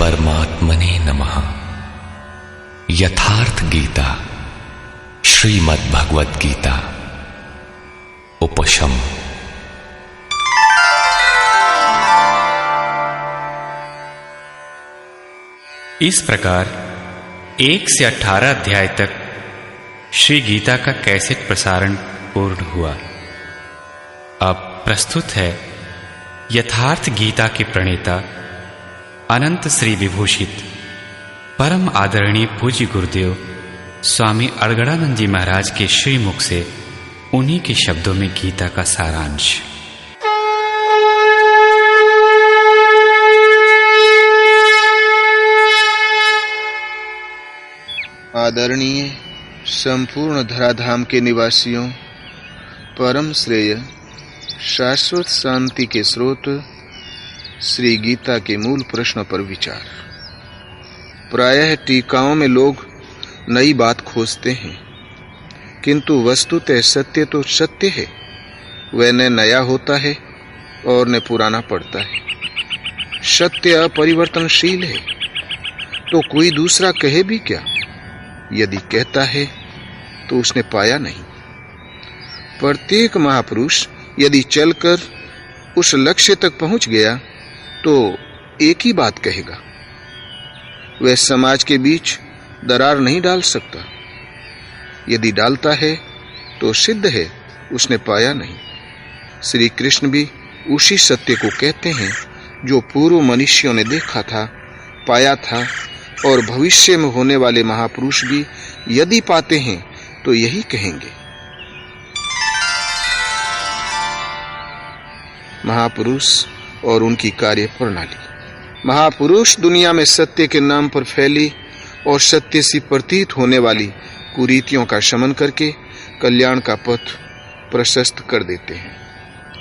परमात्मने नमः। यथार्थ गीता श्रीमद् भगवद गीता उपशम। इस प्रकार 1 से 18 अध्याय तक श्री गीता का कैसेट प्रसारण पूर्ण हुआ। अब प्रस्तुत है यथार्थ गीता के प्रणेता अनंत श्री विभूषित परम आदरणीय पूज्य गुरुदेव स्वामी अड़गड़ानंद जी महाराज के श्रीमुख से उन्हीं के शब्दों में गीता का सारांश। आदरणीय संपूर्ण धराधाम के निवासियों, परम श्रेय शाश्वत शांति के स्रोत श्री गीता के मूल प्रश्न पर विचार। प्रायः टीकाओं में लोग नई बात खोजते हैं, किंतु वस्तुतः सत्य तो सत्य है। वह न नया होता है और न पुराना पड़ता है। सत्य अपरिवर्तनशील है, तो कोई दूसरा कहे भी क्या? यदि कहता है तो उसने पाया नहीं। प्रत्येक महापुरुष यदि चलकर उस लक्ष्य तक पहुंच गया तो एक ही बात कहेगा। वह समाज के बीच दरार नहीं डाल सकता। यदि डालता है तो सिद्ध है उसने पाया नहीं। श्री कृष्ण भी उसी सत्य को कहते हैं जो पूर्व मनुष्यों ने देखा था, पाया था, और भविष्य में होने वाले महापुरुष भी यदि पाते हैं तो यही कहेंगे। महापुरुष और उनकी कार्य प्रणाली। महापुरुष दुनिया में सत्य के नाम पर फैली और सत्य सी प्रतीत होने वाली कुरीतियों का शमन करके कल्याण का पथ प्रशस्त कर देते हैं।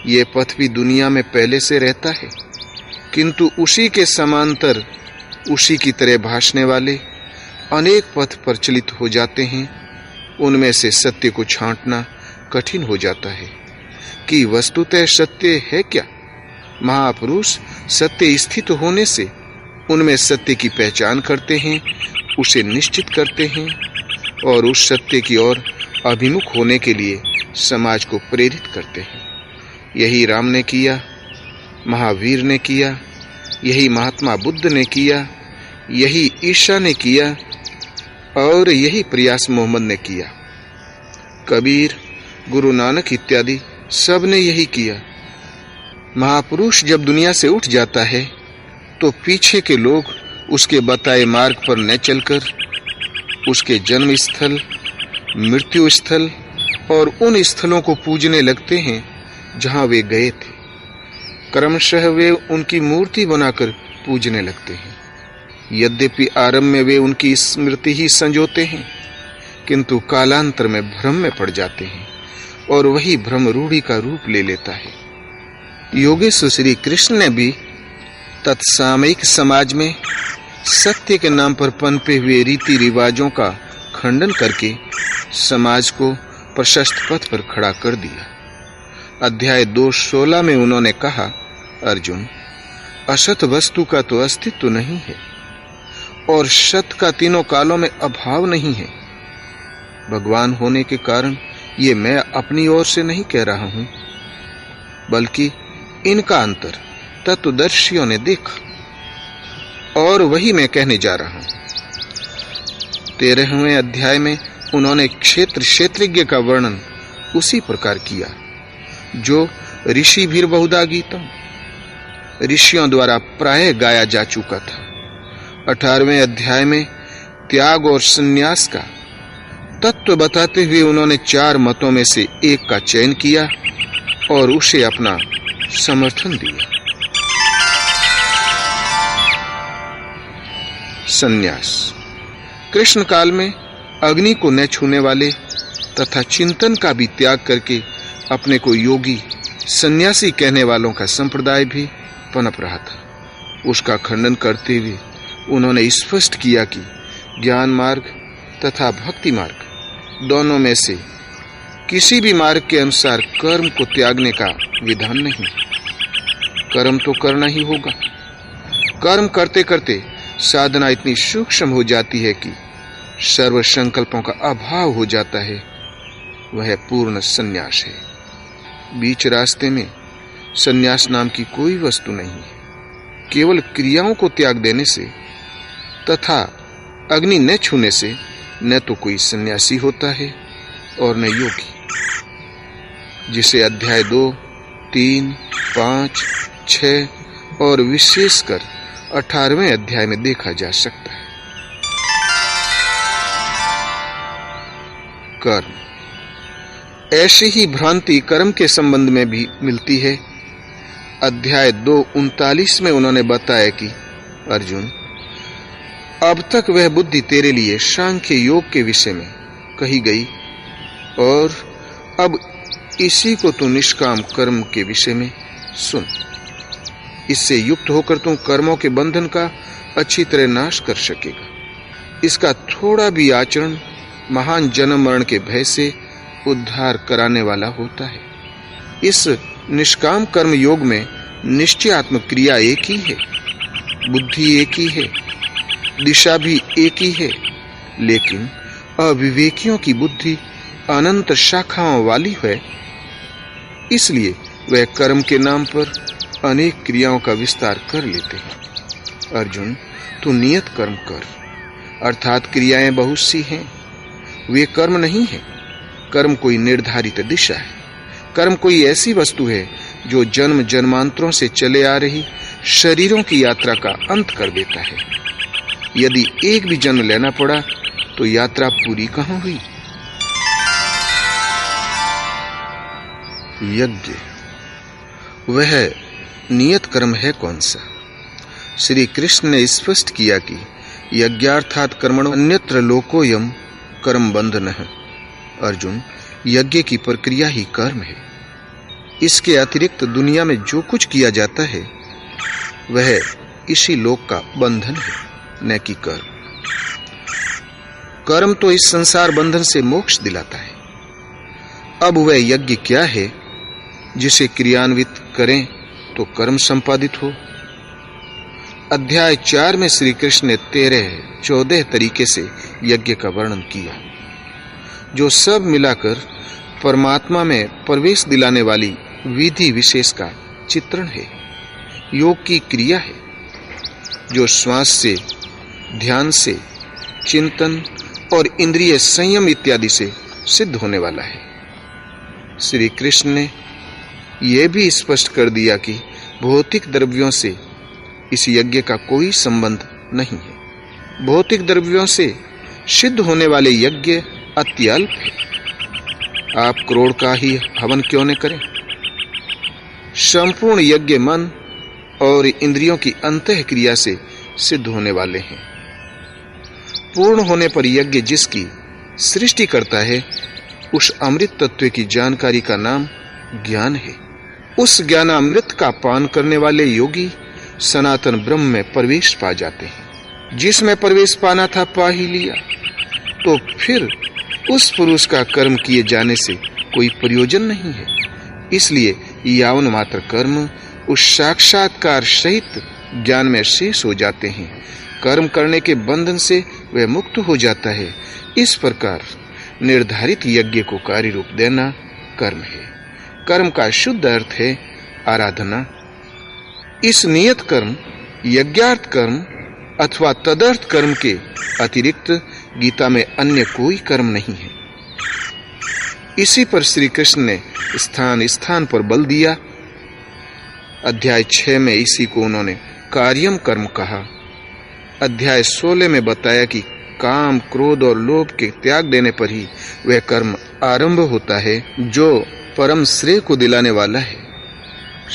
ये पथ भी दुनिया में पहले से रहता है, किंतु उसी के समांतर उसी की तरह भासने वाले अनेक पथ प्रचलित हो जाते हैं। उनमें से सत्य को छांटना कठिन हो जाता है कि वस्तुतः सत्य है क्या। महापुरुष सत्य स्थित होने से उनमें सत्य की पहचान करते हैं, उसे निश्चित करते हैं और उस सत्य की ओर अभिमुख होने के लिए समाज को प्रेरित करते हैं। यही राम ने किया, महावीर ने किया, यही महात्मा बुद्ध ने किया, यही ईशा ने किया और यही प्रयास मोहम्मद ने किया। कबीर, गुरु नानक इत्यादि सब ने यही किया। महापुरुष जब दुनिया से उठ जाता है तो पीछे के लोग उसके बताए मार्ग पर न चलकर उसके जन्म स्थल, मृत्यु स्थल और उन स्थलों को पूजने लगते हैं जहां वे गए थे। क्रमशः वे उनकी मूर्ति बनाकर पूजने लगते हैं। यद्यपि आरंभ में वे उनकी स्मृति ही संजोते हैं, किंतु कालांतर में भ्रम में पड़ जाते हैं और वही भ्रम रूढ़ी का रूप ले लेता है। योगेश्वर श्री कृष्ण ने भी तत्सामयिक समाज में सत्य के नाम पर पनपे हुए रीति रिवाजों का खंडन करके समाज को प्रशस्त पथ पर खड़ा कर दिया। अध्याय 2:16 में उन्होंने कहा, अर्जुन, असत वस्तु का तो अस्तित्व नहीं है और सत का तीनों कालों में अभाव नहीं है। भगवान होने के कारण ये मैं अपनी ओर से नहीं कह रहा हूं, बल्कि इनका अंतर तत्वदर्शियों ने देखा और वही मैं कहने जा रहा हूं। 13वें अध्याय में उन्होंने क्षेत्रज्ञ का वर्णन उसी प्रकार किया जो ऋषि भीर बहुधा गीतम ऋषियों द्वारा प्राय गाया जा चुका था। 18वें अध्याय में त्याग और संन्यास का तत्व बताते हुए उन्होंने 4 मतों में से एक का चयन किया और उसे अपना समर्थन दिया। संन्यास। कृष्ण काल में अग्नि को न छूने वाले तथा चिंतन का भी त्याग करके अपने को योगी सन्यासी कहने वालों का संप्रदाय भी पनप रहा था। उसका खंडन करते हुए उन्होंने स्पष्ट किया कि ज्ञान मार्ग तथा भक्ति मार्ग दोनों में से किसी भी मार्ग के अनुसार कर्म को त्यागने का विधान नहीं। कर्म तो करना ही होगा। कर्म करते करते साधना इतनी सूक्ष्म हो जाती है कि सर्व संकल्पों का अभाव हो जाता है, वह पूर्ण संन्यास है। बीच रास्ते में संन्यास नाम की कोई वस्तु नहीं है। केवल क्रियाओं को त्याग देने से तथा अग्नि न छूने से न तो कोई सन्यासी होता है और न योगी, जिसे अध्याय 2, 3, 5, 6 और विशेषकर 18वें अध्याय में देखा जा सकता है। कर्म। ऐसी ही भ्रांति कर्म के संबंध में भी मिलती है। अध्याय 2:39 में उन्होंने बताया कि अर्जुन, अब तक वह बुद्धि तेरे लिए सांख्य योग के विषय में कही गई और अब इसी को तू निष्काम कर्म के विषय में सुन। इससे युक्त होकर तू कर्मों के बंधन का अच्छी तरह नाश कर सकेगा। इसका थोड़ा भी आचरण महान जन्म मरण के भय से उद्धार कराने वाला होता है। इस निष्काम कर्म योग में निश्चयात्मक क्रिया एक ही है, बुद्धि एक ही है, दिशा भी एक ही है, लेकिन अविवेकियों की बुद्धि अनंत शाखाओं वाली है। इसलिए वह कर्म के नाम पर अनेक क्रियाओं का विस्तार कर लेते हैं। अर्जुन, तू नियत कर्म कर, अर्थात क्रियाएं बहुत सी हैं, वे कर्म नहीं है। कर्म कोई निर्धारित दिशा है। कर्म कोई ऐसी वस्तु है जो जन्म जन्मांतरों से चले आ रही शरीरों की यात्रा का अंत कर देता है। यदि एक भी जन्म लेना पड़ा तो यात्रा पूरी कहां हुई। यज्ञ, वह नियत कर्म है कौन सा? श्री कृष्ण ने स्पष्ट किया कि यज्ञार्थात कर्मणो अन्यत्र लोकोयम कर्म बंधनः। अर्जुन, यज्ञ की प्रक्रिया ही कर्म है। इसके अतिरिक्त दुनिया में जो कुछ किया जाता है वह इसी लोक का बंधन है, न कि कर्म। कर्म तो इस संसार बंधन से मोक्ष दिलाता है। अब वह यज्ञ क्या है जिसे क्रियान्वित करें तो कर्म संपादित हो। अध्याय 4 में श्री कृष्ण ने 13-14 तरीके से यज्ञ का वर्णन किया, जो सब मिलाकर परमात्मा में प्रवेश दिलाने वाली विधि विशेष का चित्रण है। योग की क्रिया है जो श्वास से, ध्यान से, चिंतन और इंद्रिय संयम इत्यादि से सिद्ध होने वाला है। श्री कृष्ण ने यह भी स्पष्ट कर दिया कि भौतिक द्रव्यों से इस यज्ञ का कोई संबंध नहीं है। भौतिक द्रव्यों से सिद्ध होने वाले यज्ञ अत्यल्प है। आप करोड़ का ही हवन क्यों न करें। संपूर्ण यज्ञ मन और इंद्रियों की अंतः क्रिया से सिद्ध होने वाले हैं। पूर्ण होने पर यज्ञ जिसकी सृष्टि करता है, उस अमृत तत्व की जानकारी का नाम ज्ञान है। उस ज्ञानामृत का पान करने वाले योगी सनातन ब्रह्म में प्रवेश पा जाते हैं। जिसमें प्रवेश पाना था पा ही लिया, तो फिर उस पुरुष का कर्म किए जाने से कोई प्रयोजन नहीं है। इसलिए यावन मात्र कर्म उस साक्षात्कार सहित ज्ञान में शेष हो जाते हैं। कर्म करने के बंधन से वह मुक्त हो जाता है। इस प्रकार निर्धारित यज्ञ को कार्य रूप देना कर्म है। कर्म का शुद्ध अर्थ है आराधना। इस नियत कर्म, यज्ञार्थ कर्म अथवा तदर्थ कर्म के अतिरिक्त गीता में अन्य कोई कर्म नहीं है। इसी पर श्री कृष्ण ने स्थान स्थान पर बल दिया। अध्याय 6 में इसी को उन्होंने कार्यम कर्म कहा। अध्याय 16 में बताया कि काम, क्रोध और लोभ के त्याग देने पर ही वह कर्म आरंभ होता है जो परम श्रेय को दिलाने वाला है।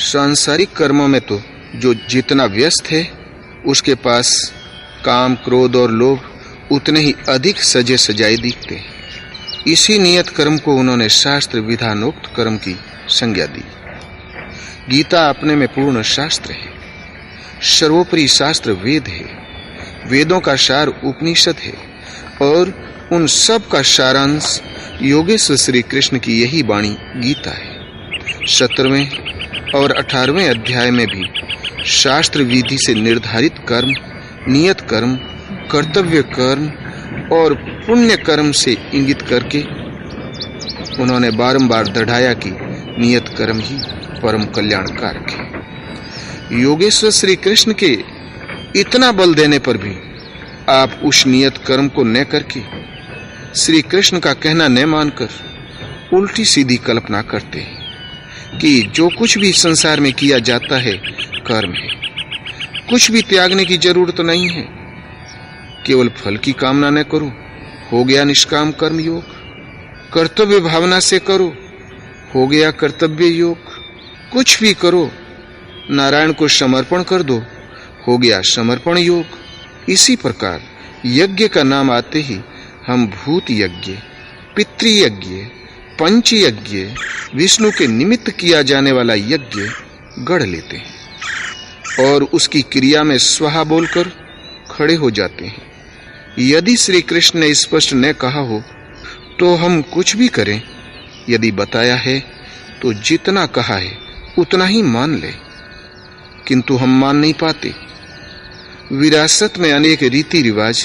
सांसारिक कर्मों में तो जो जितना व्यस्त है, उसके पास काम, क्रोध और लोभ उतने ही अधिक सजे सजाए दिखते हैं। इसी नियत कर्म को उन्होंने शास्त्र विधानोक्त कर्म की संज्ञा दी। गीता अपने में पूर्ण शास्त्र है। सर्वोपरि शास्त्र वेद है। वेदों का सार उपनिषद है और उन सब का सारांश योगेश्वर श्री कृष्ण की यही वाणी गीता है। 17वें और 18वें अध्याय में भी शास्त्र विधि से निर्धारित कर्म नियत कर्म, कर्तव्य कर्म और पुण्य कर्म से इंगित करके उन्होंने बारंबार दृढ़ाया कि नियत कर्म ही परम कल्याणकारक है। योगेश्वर श्री कृष्ण के इतना बल देने पर भी आप उस नियत कर्म को न करके श्री कृष्ण का कहना न मानकर उल्टी सीधी कल्पना करते हैं कि जो कुछ भी संसार में किया जाता है कर्म है, कुछ भी त्यागने की जरूरत नहीं है, केवल फल की कामना न करो, हो गया निष्काम कर्म योग, कर्तव्य भावना से करो, हो गया कर्तव्य योग, कुछ भी करो, नारायण को समर्पण कर दो, हो गया समर्पण योग। इसी प्रकार यज्ञ का नाम आते ही हम भूत यज्ञ, पितृयज्ञ, पंच यज्ञ, विष्णु के निमित्त किया जाने वाला यज्ञ गढ़ लेते हैं और उसकी क्रिया में स्वाहा बोलकर खड़े हो जाते हैं। यदि श्री कृष्ण ने स्पष्ट न कहा हो तो हम कुछ भी करें, यदि बताया है तो जितना कहा है उतना ही मान ले, किंतु हम मान नहीं पाते। विरासत में अनेक रीति रिवाज,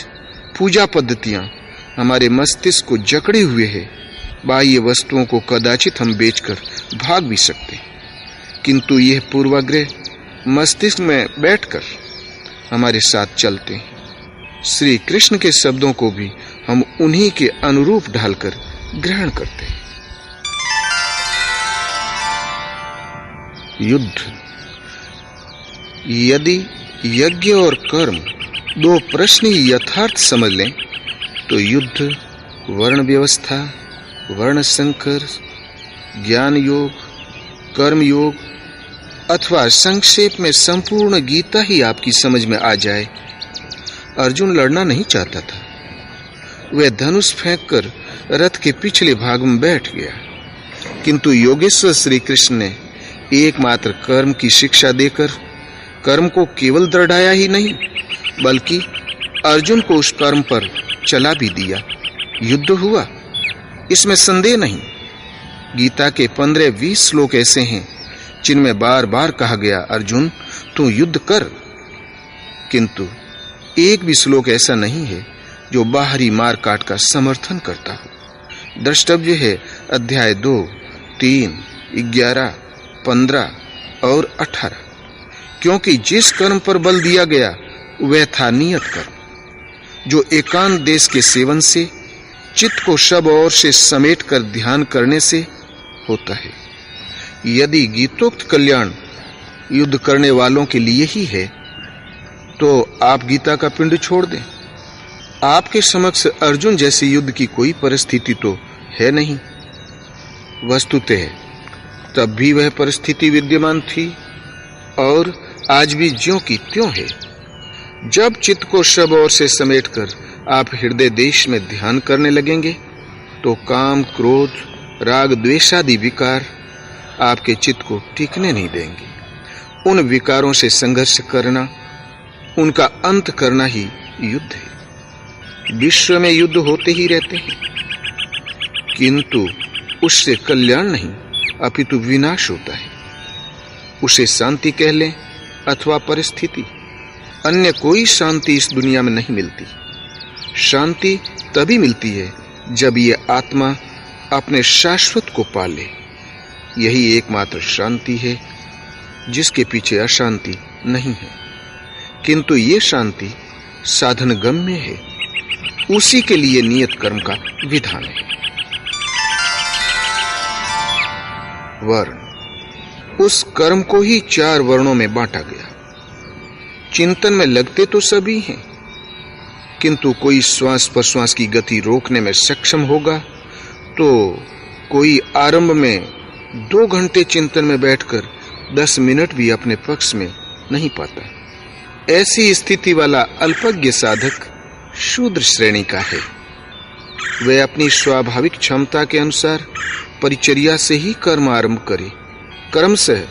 पूजा पद्धतियां हमारे मस्तिष्क को जकड़े हुए हैं। बाह्य वस्तुओं को कदाचित हम बेचकर भाग भी सकते हैं, किंतु यह पूर्वाग्रह मस्तिष्क में बैठकर हमारे साथ चलते हैं। श्री कृष्ण के शब्दों को भी हम उन्हीं के अनुरूप ढालकर ग्रहण करते हैं। युद्ध। यदि यज्ञ और कर्म दो प्रश्न ही यथार्थ समझ लें तो युद्ध, वर्ण व्यवस्था, वर्ण संकर, ज्ञान योग, कर्म योग अथवा संक्षेप में संपूर्ण गीता ही आपकी समझ में आ जाए। अर्जुन लड़ना नहीं चाहता था, वह धनुष फेंककर रथ के पिछले भाग में बैठ गया, किंतु योगेश्वर श्री कृष्ण ने एकमात्र कर्म की शिक्षा देकर कर्म को केवल दृढ़ाया ही नहीं, बल्कि अर्जुन को उस कर्म पर चला भी दिया। युद्ध हुआ, इसमें संदेह नहीं। गीता के 15-20 श्लोक ऐसे हैं जिनमें बार बार कहा गया, अर्जुन तू युद्ध कर, किंतु एक भी श्लोक ऐसा नहीं है जो बाहरी मार काट का समर्थन करता हो। द्रष्टव्य है अध्याय 2, 3, 11, 15 और 18, क्योंकि जिस कर्म पर बल दिया गया वह था नियत कर्म, जो एकांत देश के सेवन से, चित्त को सब ओर से समेट कर ध्यान करने से होता है। यदि गीतोक्त कल्याण युद्ध करने वालों के लिए ही है तो आप गीता का पिंड छोड़ दें। आपके समक्ष अर्जुन जैसे युद्ध की कोई परिस्थिति तो है नहीं। वस्तुतः तब भी वह परिस्थिति विद्यमान थी और आज भी ज्यों की त्यों है। जब चित्त को सब ओर से समेटकर आप हृदय देश में ध्यान करने लगेंगे तो काम, क्रोध, राग, द्वेष आदि विकार आपके चित्त को टिकने नहीं देंगे। उन विकारों से संघर्ष करना, उनका अंत करना ही युद्ध है। विश्व में युद्ध होते ही रहते हैं, किंतु उससे कल्याण नहीं अपितु विनाश होता है। उसे शांति कह लें अथवा परिस्थिति, अन्य कोई शांति इस दुनिया में नहीं मिलती। शांति तभी मिलती है जब ये आत्मा अपने शाश्वत को पाले। यही एकमात्र शांति है जिसके पीछे अशांति नहीं है, किंतु ये शांति साधन गम्य है। उसी के लिए नियत कर्म का विधान है। वर्ण, उस कर्म को ही 4 वर्णों में बांटा गया। चिंतन में लगते तो सभी हैं, किंतु कोई श्वास प्रश्वास की गति रोकने में सक्षम होगा तो कोई आरंभ में 2 घंटे चिंतन में बैठकर 10 मिनट भी अपने पक्ष में नहीं पाता। ऐसी स्थिति वाला अल्पज्ञ साधक शूद्र श्रेणी का है। वह अपनी स्वाभाविक क्षमता के अनुसार परिचर्या से ही कर्म आरंभ करे। क्रमशः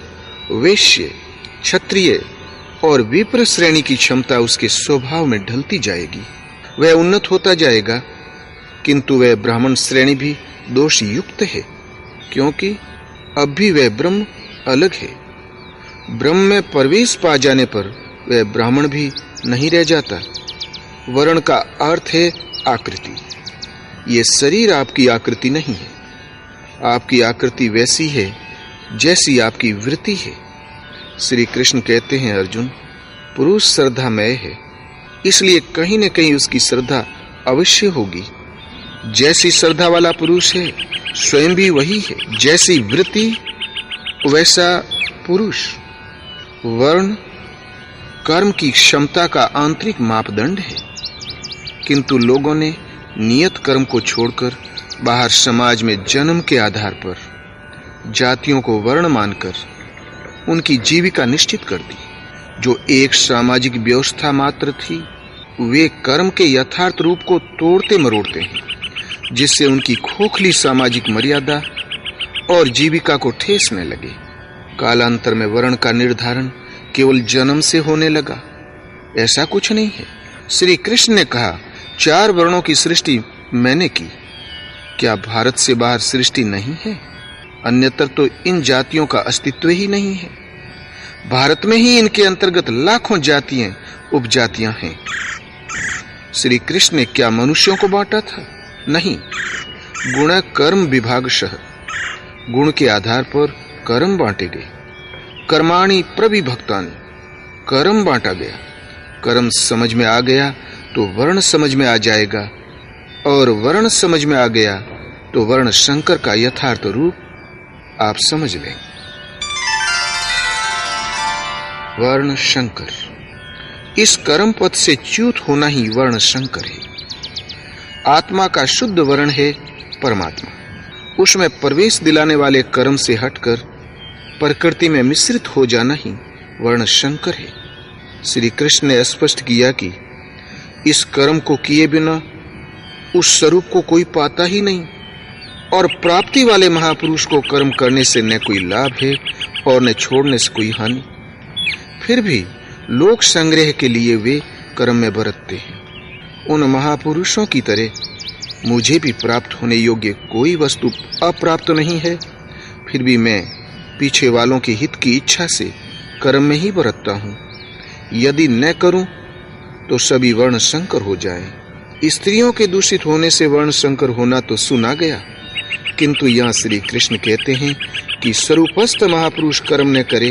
वैश्य, क्षत्रिय और विप्र श्रेणी की क्षमता उसके स्वभाव में ढलती जाएगी। वह उन्नत होता जाएगा, किंतु वह ब्राह्मण श्रेणी भी दोष युक्त है, क्योंकि अब भी वह ब्रह्म अलग है। ब्रह्म में प्रवेश पा जाने पर वह ब्राह्मण भी नहीं रह जाता। वर्ण का अर्थ है आकृति। ये शरीर आपकी आकृति नहीं है। आपकी आकृति वैसी है जैसी आपकी वृत्ति है। श्री कृष्ण कहते हैं, अर्जुन, पुरुष श्रद्धामय है, इसलिए कहीं न कहीं उसकी श्रद्धा अवश्य होगी। जैसी श्रद्धा वाला पुरुष है स्वयं भी वही है। जैसी वृत्ति वैसा पुरुष। वर्ण कर्म की क्षमता का आंतरिक मापदंड है, किंतु लोगों ने नियत कर्म को छोड़कर बाहर समाज में जन्म के आधार पर जातियों को वर्ण मानकर उनकी जीविका निश्चित कर दी। जो एक सामाजिक व्यवस्था मात्र थी, वे कर्म के यथार्थ रूप को तोड़ते मरोड़ते हैं, जिससे उनकी खोखली सामाजिक मर्यादा और जीविका को ठेस न लगे। कालांतर में वर्ण का निर्धारण केवल जन्म से होने लगा, ऐसा कुछ नहीं है। श्री कृष्ण ने कहा, 4 वर्णों की सृष्टि मैंने की। क्या भारत से बाहर सृष्टि नहीं है? अन्यत्र तो इन जातियों का अस्तित्व ही नहीं है। भारत में ही इनके अंतर्गत लाखों जातियां उपजातियां हैं। श्री कृष्ण ने क्या मनुष्यों को बांटा था? नहीं। गुण कर्म विभागशः, गुण के आधार पर कर्म बांटे गए। कर्माणि प्रविभक्तानि, कर्म बांटा गया। कर्म समझ में आ गया तो वर्ण समझ में आ जाएगा, और वर्ण समझ में आ गया तो वर्ण शंकर का यथार्थ रूप आप समझ लें। वर्ण शंकर, इस कर्म पथ से च्युत होना ही वर्ण शंकर है। आत्मा का शुद्ध वर्ण है परमात्मा। उसमें प्रवेश दिलाने वाले कर्म से हटकर प्रकृति में मिश्रित हो जाना ही वर्ण शंकर है। श्री कृष्ण ने स्पष्ट किया कि इस कर्म को किए बिना उस स्वरूप को कोई पाता ही नहीं, और प्राप्ति वाले महापुरुष को कर्म करने से न कोई लाभ है और न छोड़ने से कोई हानि। फिर भी लोक संग्रह के लिए वे कर्म में बरतते हैं। उन महापुरुषों की तरह मुझे भी प्राप्त होने योग्य कोई वस्तु अप्राप्त नहीं है, फिर भी मैं पीछे वालों के हित की इच्छा से कर्म में ही बरतता हूँ। यदि न करूं तो सभी वर्ण संकर हो जाएं। स्त्रियों के दूषित होने से वर्ण संकर होना तो सुना गया, किंतु यहाँ श्री कृष्ण कहते हैं कि स्वरूपस्थ महापुरुष कर्म न करे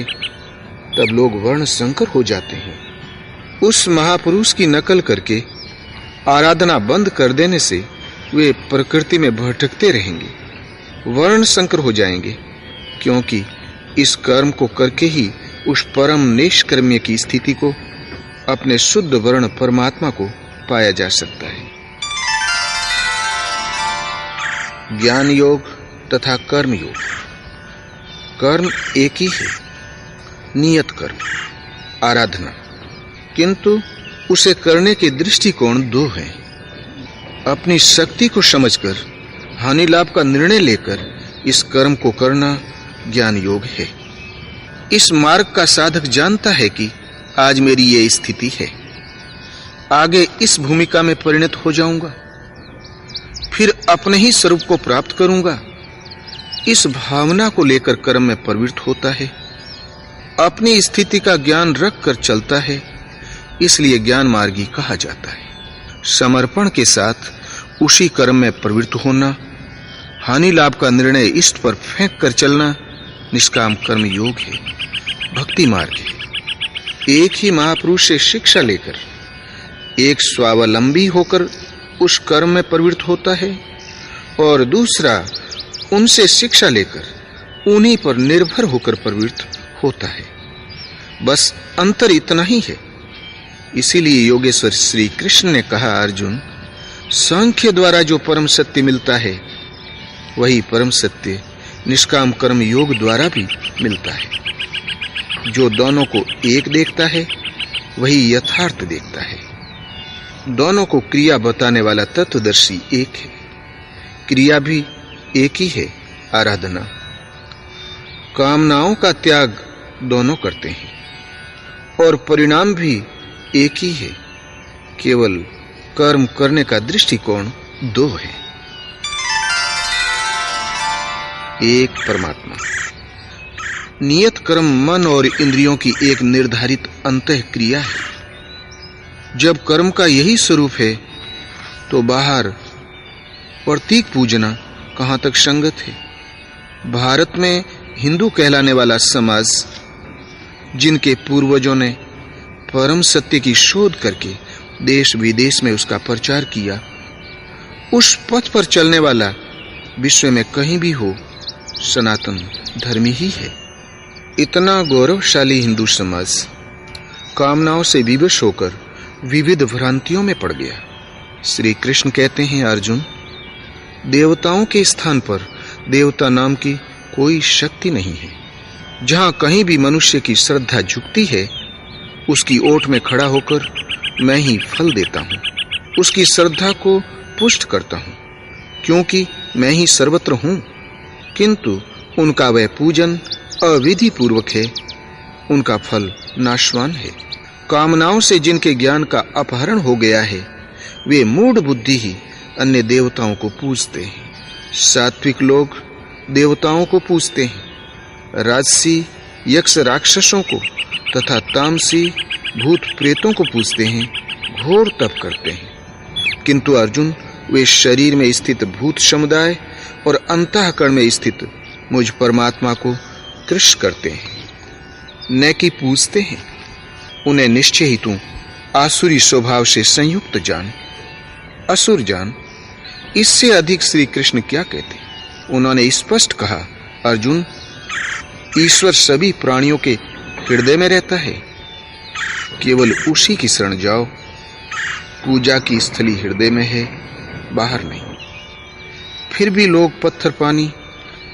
तब लोग वर्ण संकर हो जाते हैं। उस महापुरुष की नकल करके आराधना बंद कर देने से वे प्रकृति में भटकते रहेंगे, वर्ण संकर हो जाएंगे, क्योंकि इस कर्म को करके ही उस परम निष्कर्म्य की स्थिति को, अपने शुद्ध वर्ण परमात्मा को पाया जा सकता है। ज्ञान योग तथा कर्म योग। कर्म एक ही है, नियत कर्म, आराधना, किंतु उसे करने के दृष्टिकोण 2 हैं। अपनी शक्ति को समझकर हानि लाभ का निर्णय लेकर इस कर्म को करना ज्ञान योग है। इस मार्ग का साधक जानता है कि आज मेरी ये स्थिति है, आगे इस भूमिका में परिणत हो जाऊंगा, फिर अपने ही स्वरूप को प्राप्त करूंगा। इस भावना को लेकर कर्म में प्रवृत्त होता है, अपनी स्थिति का ज्ञान रख कर चलता है, इसलिए ज्ञान मार्गी कहा जाता है। समर्पण के साथ उसी कर्म में प्रवृत्त होना, हानि लाभ का निर्णय इष्ट पर फेंक कर चलना निष्काम कर्म योग है, भक्ति मार्ग है। एक ही महापुरुष से शिक्षा लेकर एक स्वावलंबी होकर उस कर्म में प्रवृत्त होता है, और दूसरा उनसे शिक्षा लेकर उन्हीं पर निर्भर होकर प्रवृत्त होता है। बस अंतर इतना ही है। इसीलिए योगेश्वर श्री कृष्ण ने कहा, अर्जुन, सांख्य द्वारा जो परम सत्य मिलता है वही परम सत्य निष्काम कर्म योग द्वारा भी मिलता है। जो दोनों को एक देखता है वही यथार्थ देखता है। दोनों को क्रिया बताने वाला तत्वदर्शी एक है। क्रिया भी एक ही है, आराधना। कामनाओं का त्याग दोनों करते हैं, और परिणाम भी एक ही है, केवल कर्म करने का दृष्टिकोण 2 है। एक परमात्मा। नियत कर्म मन और इंद्रियों की एक निर्धारित अंतः क्रिया है। जब कर्म का यही स्वरूप है तो बाहर प्रतीक पूजना कहां तक संगत है? भारत में हिंदू कहलाने वाला समाज, जिनके पूर्वजों ने परम सत्य की शोध करके देश विदेश में उसका प्रचार किया, उस पथ पर चलने वाला विश्व में कहीं भी हो सनातन धर्मी ही है। इतना गौरवशाली हिंदू समाज कामनाओं से विवश होकर विविध भ्रांतियों में पड़ गया। श्री कृष्ण कहते हैं, अर्जुन, देवताओं के स्थान पर देवता नाम की कोई शक्ति नहीं है। जहां कहीं भी मनुष्य की श्रद्धा झुकती है, उसकी ओट में खड़ा होकर मैं ही फल देता हूं, उसकी श्रद्धा को पुष्ट करता हूं, क्योंकि मैं ही सर्वत्र हूं। किंतु उनका वह पूजन अविधि पूर्वक है, उनका फल नाशवान है। कामनाओं से जिनके ज्ञान का अपहरण हो गया है, वे मूढ़ बुद्धि ही अन्य देवताओं को पूजते हैं। सात्विक लोग देवताओं को पूजते हैं, राजसी यक्ष राक्षसों को तथा तामसी भूत प्रेतों को पूजते हैं, घोर तप करते हैं। किंतु अर्जुन, वे शरीर में स्थित भूत समुदाय और अंतःकरण में स्थित मुझ परमात्मा को कृष्ण करते हैं, न कि पूजते हैं। उन्हें निश्चय ही तू आसुरी स्वभाव से संयुक्त जान, असुर जान। इससे अधिक श्री कृष्ण क्या कहते? उन्होंने स्पष्ट कहा, अर्जुन, ईश्वर सभी प्राणियों के हृदय में रहता है, केवल उसी की शरण जाओ। पूजा की स्थली हृदय में है, बाहर नहीं। फिर भी लोग पत्थर पानी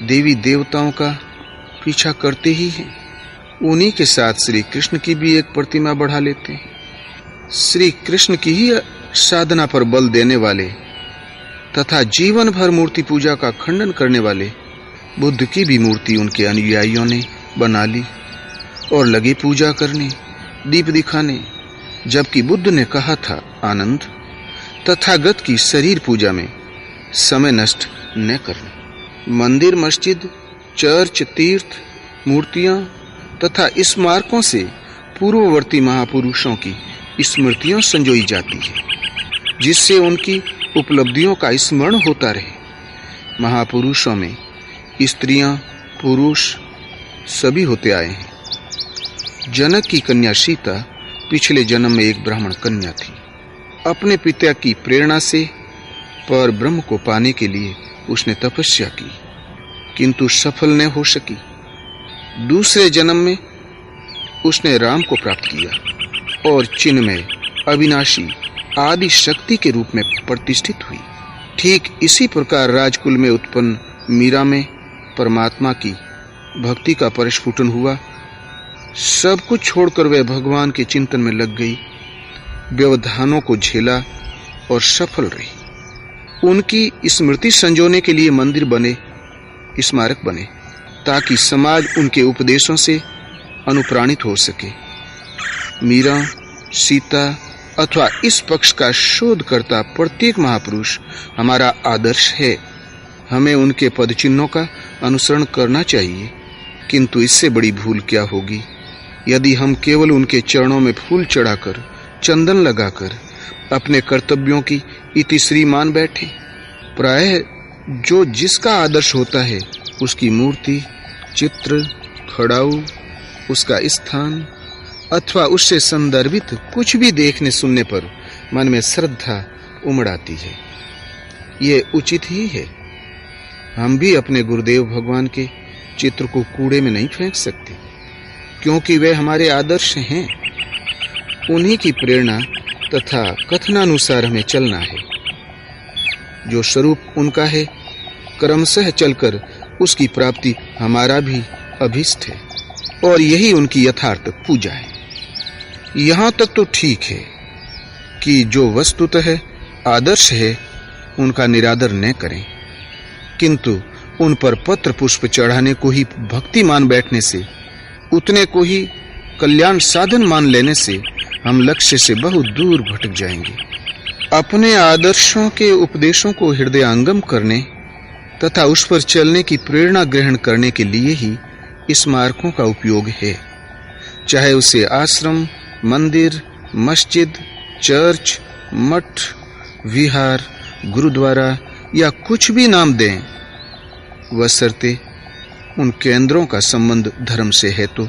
देवी देवताओं का पीछा करते ही हैं। उन्हीं के साथ श्री कृष्ण की भी एक प्रतिमा बढ़ा लेते हैं। श्री कृष्ण की ही साधना पर बल देने वाले तथा जीवन भर मूर्ति पूजा का खंडन करने वाले बुद्ध की भी मूर्ति उनके अनुयायियों ने बना ली और लगे पूजा करने, दीप दिखाने। जबकि बुद्ध ने कहा था, आनंद, तथागत की शरीर पूजा में समय नष्ट न करना। मंदिर, मस्जिद, चर्च, तीर्थ, मूर्तियां तथा स्मारकों से पूर्ववर्ती महापुरुषों की स्मृतियां संजोई जाती है, जिससे उनकी उपलब्धियों का स्मरण होता रहे। महापुरुषों में स्त्रियां, पुरुष सभी होते आए हैं। जनक की कन्या सीता पिछले जन्म में एक ब्राह्मण कन्या थी। अपने पिता की प्रेरणा से पर ब्रह्म को पाने के लिए उसने तपस्या की, किंतु सफल न हो सकी। दूसरे जन्म में उसने राम को प्राप्त किया और चिन्मय, अविनाशी आदि शक्ति के रूप में प्रतिष्ठित हुई। ठीक इसी प्रकार राजकुल में उत्पन्न मीरा में परमात्मा की भक्ति का परिस्फुटन हुआ। सब कुछ छोड़कर वह भगवान के चिंतन में लग गई, व्यवधानों को झेला और सफल रही। उनकी स्मृति संजोने के लिए मंदिर बने, स्मारक बने, ताकि समाज उनके उपदेशों से अनुप्राणित हो सके। मीरा, सीता अथवा इस पक्ष का शोध करता प्रत्येक महापुरुष हमारा आदर्श है। हमें उनके पद चिन्हों का अनुसरण करना चाहिए। किंतु इससे बड़ी भूल क्या होगी यदि हम केवल उनके चरणों में फूल चढ़ाकर, चंदन लगाकर अपने कर्तव्यों की इतिश्री मान बैठे। प्रायः जो जिसका आदर्श होता है, उसकी मूर्ति, चित्र, खड़ाऊ, उसका स्थान अथवा उससे संदर्भित कुछ भी देखने सुनने पर मन में श्रद्धा उमड़ आती है। ये उचित ही है। हम भी अपने गुरुदेव भगवान के चित्र को कूड़े में नहीं फेंक सकते, क्योंकि वे हमारे आदर्श हैं। उन्हीं की प्रेरणा तथा कथनानुसार हमें चलना है। जो स्वरूप उनका है, क्रमशः चलकर उसकी प्राप्ति हमारा भी अभीष्ट है, और यही उनकी यथार्थ पूजा है। यहाँ तक तो ठीक है कि जो वस्तुतः आदर्श है उनका निरादर न करें, किंतु उन पर पत्र पुष्प चढ़ाने को ही भक्ति मान बैठने से, उतने को ही कल्याण साधन मान लेने से हम लक्ष्य से बहुत दूर भटक जाएंगे। अपने आदर्शों के उपदेशों को हृदयंगम करने तथा उस पर चलने की प्रेरणा ग्रहण करने के लिए ही स्मारकों का उपयोग है। चाहे उसे आश्रम, मंदिर, मस्जिद, चर्च, मठ, विहार, गुरुद्वारा या कुछ भी नाम दें, बशर्ते उन केंद्रों का संबंध धर्म से है। तो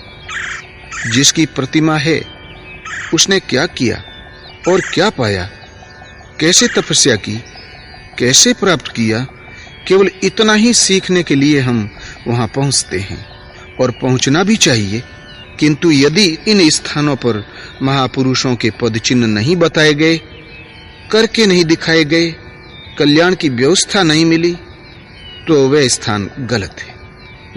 जिसकी प्रतिमा है उसने क्या किया और क्या पाया, कैसे तपस्या की, कैसे प्राप्त किया, केवल इतना ही सीखने के लिए हम वहां पहुंचते हैं और पहुंचना भी चाहिए। किंतु यदि इन स्थानों पर महापुरुषों के पद चिन्ह नहीं बताए गए, करके नहीं दिखाए गए, कल्याण की व्यवस्था नहीं मिली, तो वह स्थान गलत है।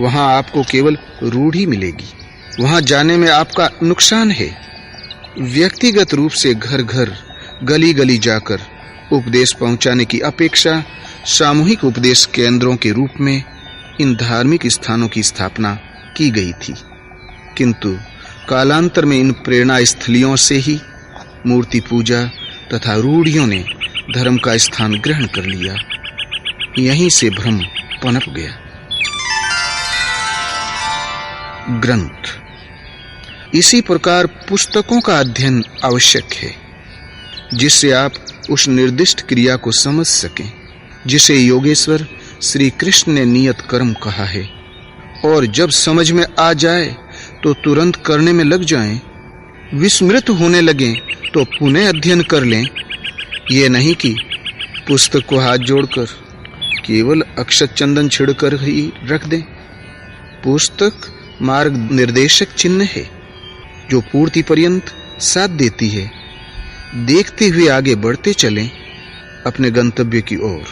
वहां आपको केवल रूढ़ी मिलेगी। वहां जाने में आपका नुकसान है। व्यक्तिगत रूप से घर घर, गली गली जाकर उपदेश पहुंचाने की अपेक्षा सामूहिक उपदेश केंद्रों के रूप में इन धार्मिक स्थानों की स्थापना की गई थी। किंतु कालांतर में इन प्रेरणा स्थलियों से ही मूर्ति पूजा तथा रूढ़ियों ने धर्म का स्थान ग्रहण कर लिया। यहीं से भ्रम पनप गया। ग्रंथ। इसी प्रकार पुस्तकों का अध्ययन आवश्यक है, जिससे आप उस निर्दिष्ट क्रिया को समझ सकें जिसे योगेश्वर श्री कृष्ण ने नियत कर्म कहा है, और जब समझ में आ जाए तो तुरंत करने में लग जाएं। विस्मृत होने लगें तो पुनः अध्ययन कर लें। ये नहीं कि पुस्तक को हाथ जोड़कर केवल अक्षत चंदन छिड़कर ही रख दें। पुस्तक मार्ग निर्देशक चिन्ह है जो पूर्ति पर्यंत साथ देती है। देखते हुए आगे बढ़ते चलें अपने गंतव्य की ओर।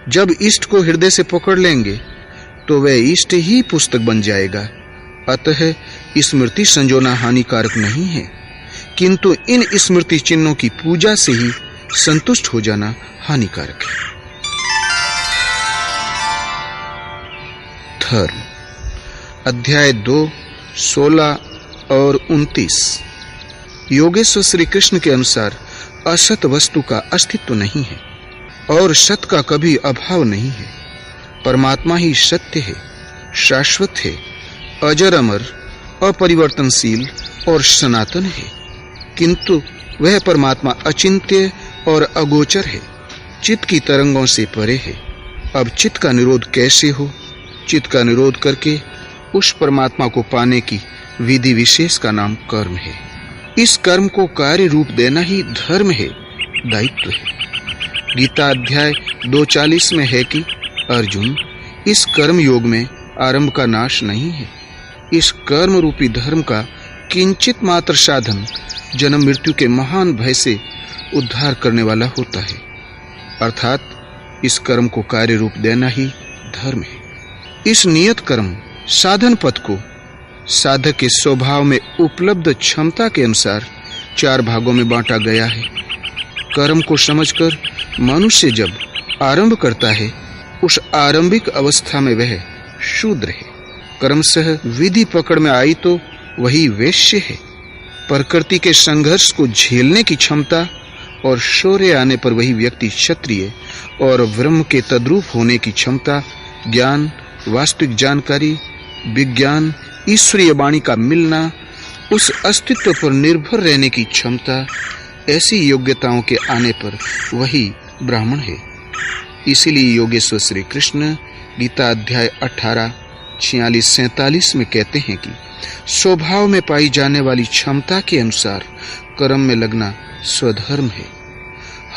जब इष्ट को हृदय से पकड़ लेंगे तो वह इष्ट ही पुस्तक बन जाएगा। अतः स्मृति संजोना हानिकारक नहीं है, किंतु इन स्मृति चिन्हों की पूजा से ही संतुष्ट हो जाना हानिकारक है। धर्म। अध्याय 2, 16 और 29। योगेश्वर श्री कृष्ण के अनुसार असत वस्तु का अस्तित्व नहीं है और सत का कभी अभाव नहीं है। परमात्मा ही सत्य है, शाश्वत है, अजर अमर, अपरिवर्तनशील और सनातन है। किंतु वह परमात्मा अचिंत्य और अगोचर है, चित्त की तरंगों से परे है। अब चित्त का निरोध कैसे हो? चित्त का निरोध करके उस परमात्मा को पाने की विधि विशेष का नाम कर्म है। इस कर्म को कार्य रूप देना ही धर्म है, दायित्व है। गीता अध्याय 2:40 में है कि अर्जुन, इस कर्म योग में आरंभ का नाश नहीं है। इस कर्म रूपी धर्म का किंचित मात्र साधन जन्म मृत्यु के महान भय से उद्धार करने वाला होता है। अर्थात इस कर्म को कार्य रूप देना ही धर्म है। इस नियत कर्म साधन पथ को साधक के स्वभाव में उपलब्ध क्षमता के अनुसार 4 भागों में बांटा गया है। कर्म को समझकर मनुष्य जब आरंभ करता है, उस आरंभिक अवस्था में वह शूद्र है। कर्मशः विधि पकड़ में आई तो वही वैश्य है। प्रकृति के संघर्ष को झेलने की क्षमता और शौर्य आने पर वही व्यक्ति क्षत्रिय, और ब्रह्म के तद्रूप होने की क्षमता, ज्ञान, वास्तविक जानकारी, विज्ञान, ईश्वरीय वाणी का मिलना, उस अस्तित्व पर निर्भर रहने की क्षमता, ऐसी योग्यताओं के आने पर वही ब्राह्मण है। इसीलिए योगेश्वर श्री कृष्ण गीता अध्याय 18, 46-47 में कहते हैं कि स्वभाव में पाई जाने वाली क्षमता के अनुसार कर्म में लगना स्वधर्म है।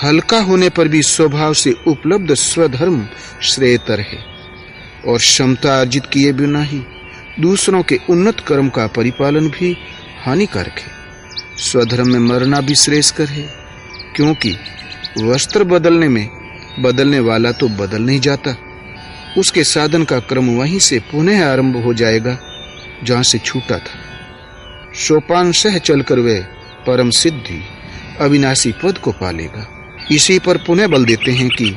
हल्का होने पर भी स्वभाव से उपलब्ध स्वधर्म श्रेयतर है, और क्षमता अर्जित किए बिना ही दूसरों के उन्नत कर्म का परिपालन भी हानिकारक है। स्वधर्म में मरना भी श्रेयस्कर है, क्योंकि वस्त्र बदलने में बदलने वाला तो बदल नहीं जाता। उसके साधन का क्रम वहीं से पुनः आरंभ हो जाएगा जहां से छूटा था। सोपान सह चलकर वह परम सिद्धि अविनाशी पद को पालेगा। इसी पर पुनः बल देते हैं कि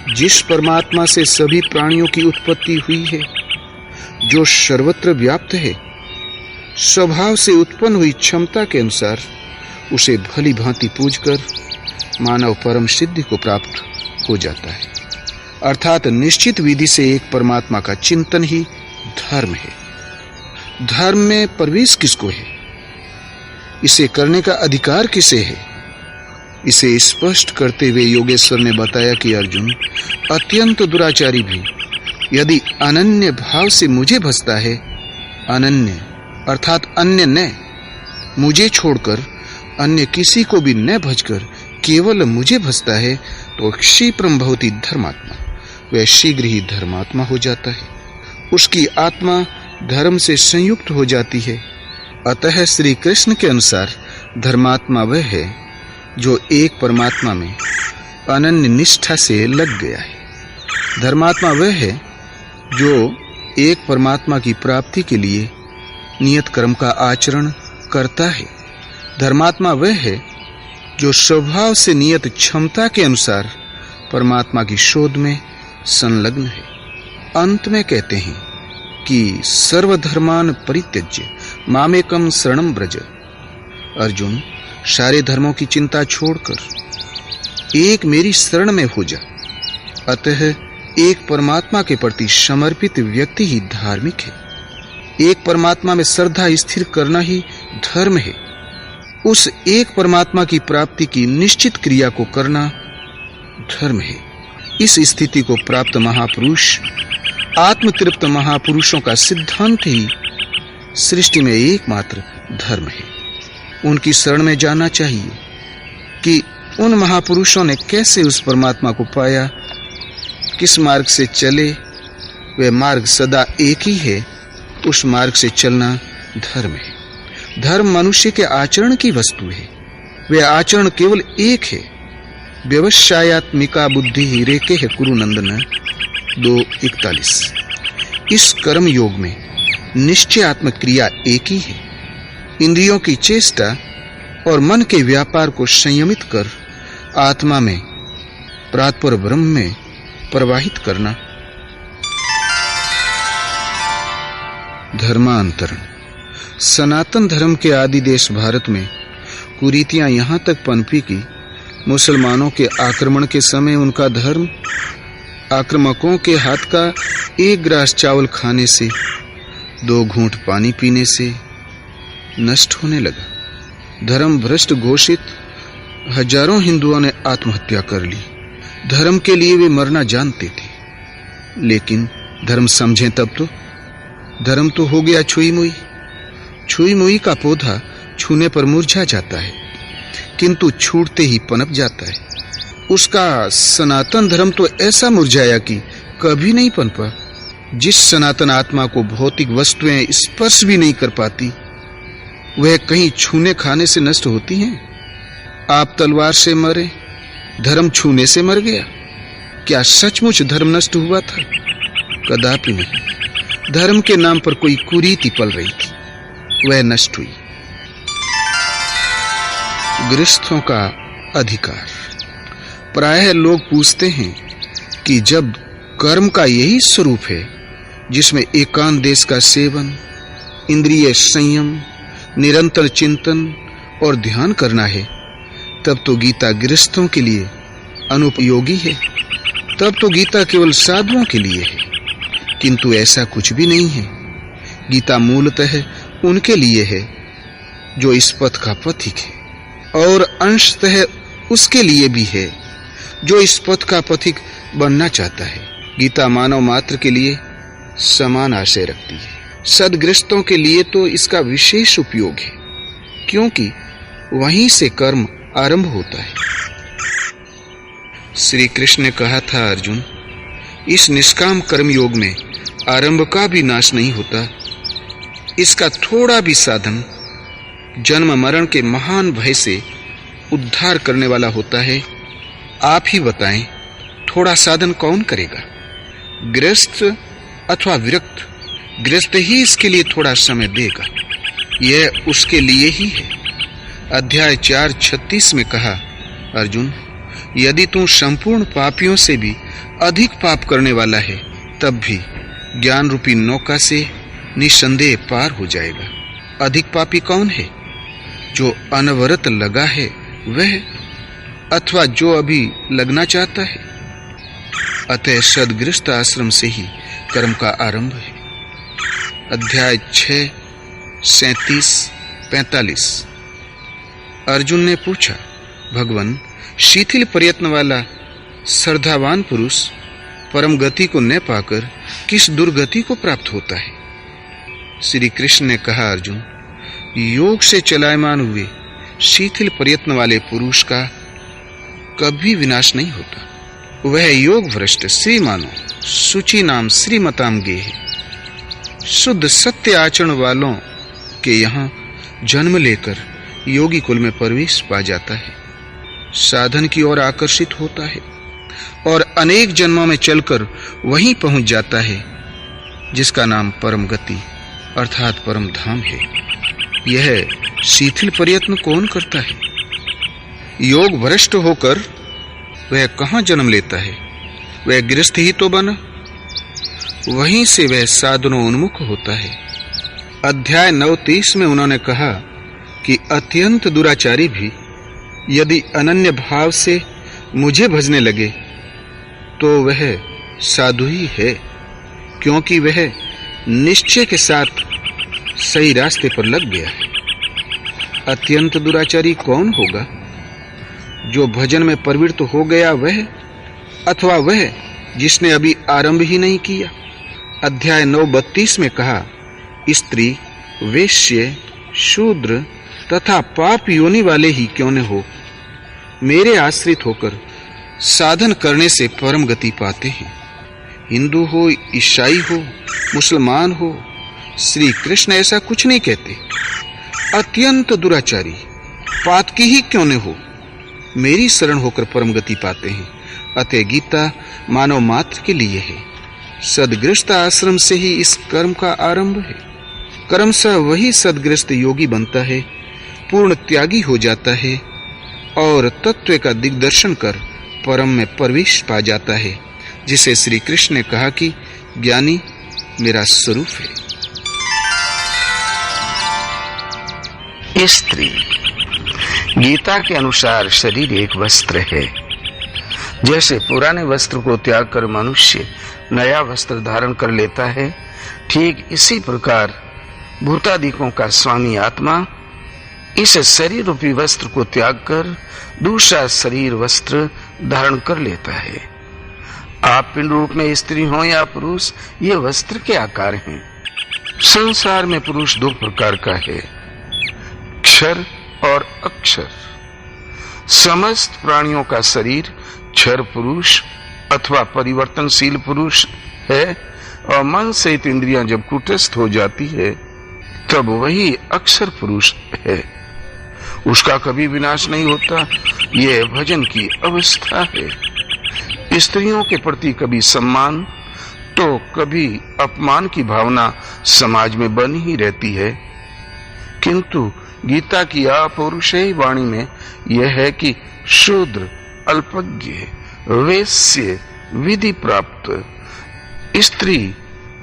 जिस परमात्मा से सभी प्राणियों की उत्पत्ति हुई है, जो सर्वत्र व्याप्त है, स्वभाव से उत्पन्न हुई क्षमता के अनुसार उसे भली भांति पूजकर मानव परम सिद्धि को प्राप्त हो जाता है। अर्थात निश्चित विधि से एक परमात्मा का चिंतन ही धर्म है। धर्म में प्रवेश किसको है? इसे करने का अधिकार किसे है? इसे स्पष्ट करते हुए योगेश्वर ने बताया कि अर्जुन, अत्यंत दुराचारी भी यदि अनन्य भाव से मुझे भजता है, अनन्य अर्थात अन्य न, मुझे छोड़कर अन्य किसी को भी न भजकर केवल मुझे भजता है, तो क्षिप्रम भवति धर्मात्मा, वह शीघ्र ही धर्मात्मा हो जाता है। उसकी आत्मा धर्म से संयुक्त हो जाती है। अतः श्री कृष्ण के अनुसार धर्मात्मा वह है जो एक परमात्मा में अनन्य निष्ठा से लग गया है। धर्मात्मा वह है जो एक परमात्मा की प्राप्ति के लिए नियत कर्म का आचरण करता है। धर्मात्मा वह है जो स्वभाव से नियत क्षमता के अनुसार परमात्मा की शोध में संलग्न है। अंत में कहते हैं कि सर्वधर्मान परित्यज्य मामेकम शरणं व्रज। अर्जुन, सारे धर्मों की चिंता छोड़कर एक मेरी शरण में हो जा। अतः एक परमात्मा के प्रति समर्पित व्यक्ति ही धार्मिक है। एक परमात्मा में श्रद्धा स्थिर करना ही धर्म है। उस एक परमात्मा की प्राप्ति की निश्चित क्रिया को करना धर्म है। इस स्थिति को प्राप्त महापुरुष, आत्मतृप्त महापुरुषों का सिद्धांत ही सृष्टि में एकमात्र धर्म है। उनकी शरण में जाना चाहिए कि उन महापुरुषों ने कैसे उस परमात्मा को पाया, किस मार्ग से चले। वह मार्ग सदा एक ही है। उस मार्ग से चलना धर्म है। धर्म मनुष्य के आचरण की वस्तु है। वह आचरण केवल एक है। व्यवसायात्मिका बुद्धि ही रेके है कुरु नंदन 2:41। इस कर्म योग में निश्चयात्मक क्रिया एक ही है। इंद्रियों की चेष्टा और मन के व्यापार को संयमित कर आत्मा में प्रातपर ब्रह्म में प्रवाहित करना। धर्मांतरण। सनातन धर्म के आदि देश भारत में कुरीतियां यहां तक पनपी कि मुसलमानों के आक्रमण के समय उनका धर्म आक्रमकों के हाथ का एक ग्रास चावल खाने से, 2 घूंट पानी पीने से नष्ट होने लगा। धर्म भ्रष्ट घोषित हजारों हिंदुओं ने आत्महत्या कर ली। धर्म के लिए वे मरना जानते थे, लेकिन धर्म समझें तब तो। धर्म तो हो गया छुई मुई। छुई मुई का पौधा छूने पर मुरझा जाता है, किंतु छूटते ही पनप जाता है। उसका सनातन धर्म तो ऐसा मुरझाया कि कभी नहीं पनपा। जिस सनातन आत्मा को भौतिक वस्तुएं स्पर्श भी नहीं कर पाती, वह कहीं छूने खाने से नष्ट होती हैं। आप तलवार से मरे, धर्म छूने से मर गया। क्या सचमुच धर्म नष्ट हुआ था? कदापि नहीं। धर्म के नाम पर कोई कुरीति पल रही थी, वह नष्ट हुई। गृहस्थों का अधिकार। प्रायः लोग पूछते हैं कि जब कर्म का यही स्वरूप है जिसमें एकांत देश का सेवन, इंद्रिय संयम, निरंतर चिंतन और ध्यान करना है, तब तो गीता गृहस्थों के लिए अनुपयोगी है। तब तो गीता केवल साधुओं के लिए है। किंतु ऐसा कुछ भी नहीं है। गीता मूलतः उनके लिए है जो इस पथ का पथिक है, और अंशतः उसके लिए भी है जो इस पथ का पथिक बनना चाहता है। गीता मानव मात्र के लिए समान आशय रखती है। सद्गृहस्थों के लिए तो इसका विशेष उपयोग है, क्योंकि वहीं से कर्म आरंभ होता है। श्री कृष्ण ने कहा था, अर्जुन, इस निष्काम कर्म योग में आरंभ का भी नाश नहीं होता। इसका थोड़ा भी साधन जन्म मरण के महान भय से उद्धार करने वाला होता है। आप ही बताएं, थोड़ा साधन कौन करेगा? गृहस्थ अथवा विरक्त? गृहस्थ ही इसके लिए थोड़ा समय देगा। यह उसके लिए ही है। अध्याय 4:36 में कहा, अर्जुन, यदि तू संपूर्ण पापियों से भी अधिक पाप करने वाला है, तब भी ज्ञान रूपी नौका से निसंदेह पार हो जाएगा। अधिक पापी कौन है? जो अनवरत लगा है वह, अथवा जो अभी लगना चाहता है? अतः सद्गृहस्थ आश्रम से ही कर्म का आरंभ है। अध्याय 6:37-45। अर्जुन ने पूछा, भगवान, शिथिल प्रयत्न वाला श्रद्धावान पुरुष परम गति को न पाकर किस दुर्गति को प्राप्त होता है? श्री कृष्ण ने कहा, अर्जुन, योग से चलायमान हुए शिथिल प्रयत्न वाले पुरुष का कभी विनाश नहीं होता। वह योग भ्रष्ट श्रीमानो शुचि नाम श्रीमताम गे है। शुद्ध सत्य आचरण वालों के यहाँ जन्म लेकर योगी कुल में प्रवेश पा जाता है, साधन की ओर आकर्षित होता है और अनेक जन्मों में चलकर वहीं पहुंच जाता है जिसका नाम परम गति अर्थात परम धाम है। यह शिथिल प्रयत्न कौन करता है? योग भ्रष्ट होकर वह कहां जन्म लेता है? वह गृहस्थ ही तो बना, वहीं से वह साधनों उन्मुख होता है। अध्याय 9:30 में उन्होंने कहा कि अत्यंत दुराचारी भी यदि अनन्य भाव से मुझे भजने लगे तो वह साधु ही है, क्योंकि वह निश्चय के साथ सही रास्ते पर लग गया है। अत्यंत दुराचारी कौन होगा? जो भजन में प्रवृत्त हो गया वह, अथवा वह जिसने अभी आरंभ ही नहीं किया। अध्याय 9:32 में कहा, स्त्री, वेश्य, शूद्र तथा पाप योनि वाले ही क्यों न हो, मेरे आश्रित होकर साधन करने से परम गति पाते हैं। हिंदू हो, ईसाई हो, मुसलमान हो, श्री कृष्ण ऐसा कुछ नहीं कहते। अत्यंत दुराचारी पातकी ही क्यों न हो, मेरी शरण होकर परम गति पाते हैं। अतः गीता मानव मात्र के लिए है। सदगृहस्थ आश्रम से ही इस कर्म का आरंभ है। कर्मशः वही सदगृहस्थ योगी बनता है, पूर्ण त्यागी हो जाता है और तत्व का दिग्दर्शन कर परम में प्रवेश पा जाता है, जिसे श्री कृष्ण ने कहा कि ज्ञानी मेरा स्वरूप है। स्त्री, गीता के अनुसार शरीर एक वस्त्र है। जैसे पुराने वस्त्र को त्याग कर मनुष्य नया वस्त्र धारण कर लेता है, ठीक इसी प्रकार भूतादिकों का स्वामी आत्मा इस शरीर रूपी वस्त्र को त्याग कर दूसरा शरीर वस्त्र धारण कर लेता है। आप पिंड रूप में स्त्री हो या पुरुष, ये वस्त्र के आकार हैं। संसार में पुरुष दो प्रकार का है, क्षर और अक्षर। समस्त प्राणियों का शरीर क्षर पुरुष अथवा परिवर्तनशील पुरुष है और मन सहित इंद्रियां जब कुटस्थ हो जाती है तब वही अक्षर पुरुष है। उसका कभी विनाश नहीं होता। यह भजन की अवस्था है। स्त्रियों के प्रति कभी सम्मान तो कभी अपमान की भावना समाज में बनी ही रहती है, किंतु गीता की अपौरुषेय वाणी में यह है कि शूद्र, अल्पज्ञ, वेश्य, विधि प्राप्त, स्त्री,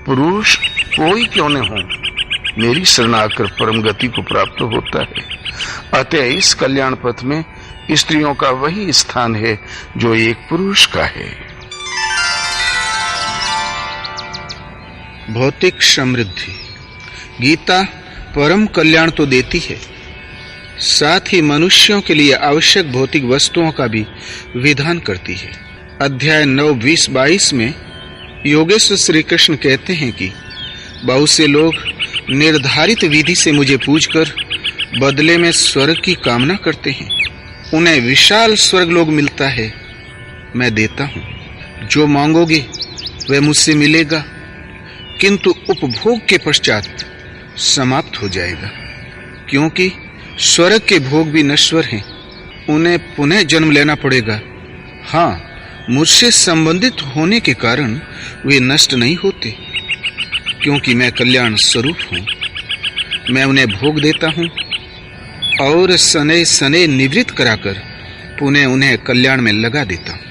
पुरुष कोई क्यों न हो, मेरी शरण आकर परम गति को प्राप्त होता है। अतः इस कल्याण पथ में स्त्रियों का वही स्थान है जो एक पुरुष का है। भौतिक समृद्धि। गीता परम कल्याण तो देती है, साथ ही मनुष्यों के लिए आवश्यक भौतिक वस्तुओं का भी विधान करती है। अध्याय 9:20-22 में योगेश्वर श्री कृष्ण कहते हैं कि बहुत से लोग निर्धारित विधि से मुझे पूजकर बदले में स्वर्ग की कामना करते हैं। उन्हें विशाल स्वर्ग लोग मिलता है, मैं देता हूं। जो मांगोगे वह मुझसे मिलेगा, किंतु उपभोग के पश्चात समाप्त हो जाएगा, क्योंकि स्वर्ग के भोग भी नश्वर हैं, उन्हें पुनः जन्म लेना पड़ेगा। हाँ, मुझसे संबंधित होने के कारण वे नष्ट नहीं होते, क्योंकि मैं कल्याण स्वरूप हूं। मैं उन्हें भोग देता हूं और सने सने निवृत्त कराकर पुनः उन्हें कल्याण में लगा देता हूं।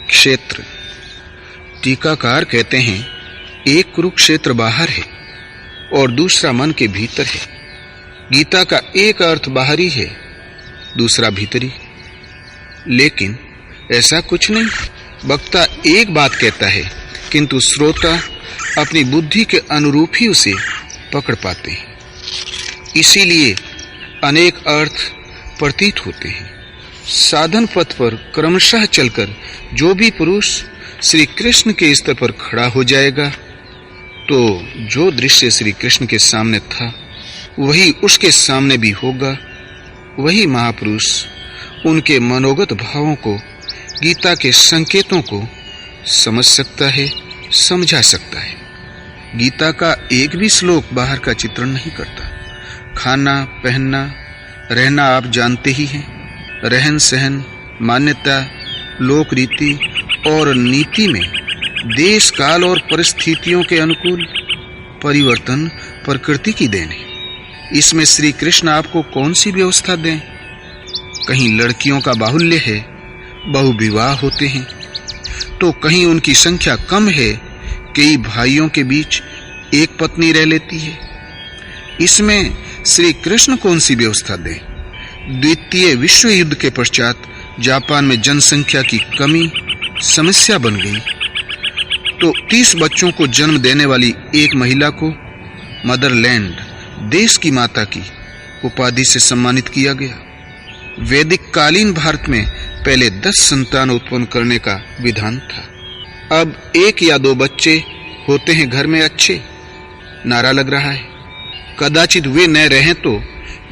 क्षेत्र। टीकाकार कहते हैं, एक कुरुक्षेत्र बाहर है और दूसरा मन के भीतर है। गीता का एक अर्थ बाहरी है, दूसरा भीतरी। लेकिन ऐसा कुछ नहीं। वक्ता एक बात कहता है, किंतु श्रोता अपनी बुद्धि के अनुरूप ही उसे पकड़ पाते हैं। इसीलिए अनेक अर्थ प्रतीत होते हैं। साधन पथ पर क्रमशः चलकर जो भी पुरुष श्री कृष्ण के स्तर पर खड़ा हो जाएगा, तो जो दृश्य श्री कृष्ण के सामने था वही उसके सामने भी होगा। वही महापुरुष उनके मनोगत भावों को, गीता के संकेतों को समझ सकता है, समझा सकता है। गीता का एक भी श्लोक बाहर का चित्रण नहीं करता। खाना, पहनना, रहना आप जानते ही हैं। रहन सहन, मान्यता, लोक रीति और नीति में देश काल और परिस्थितियों के अनुकूल परिवर्तन प्रकृति की देन है। इसमें श्री कृष्ण आपको कौन सी व्यवस्था दें? कहीं लड़कियों का बाहुल्य है, बहुविवाह होते हैं, तो कहीं उनकी संख्या कम है, कई भाइयों के बीच एक पत्नी रह लेती है। इसमें श्री कृष्ण कौन सी व्यवस्था दें? द्वितीय विश्व युद्ध के पश्चात जापान में जनसंख्या की कमी समस्या बन गई, तो 30 बच्चों को जन्म देने वाली एक महिला को मदरलैंड, देश की माता की उपाधि से सम्मानित किया गया। वैदिक कालीन भारत में पहले 10 संतान उत्पन्न करने का विधान था। अब 1 या 2 बच्चे होते हैं घर में अच्छे, नारा लग रहा है। कदाचित वे न रहें तो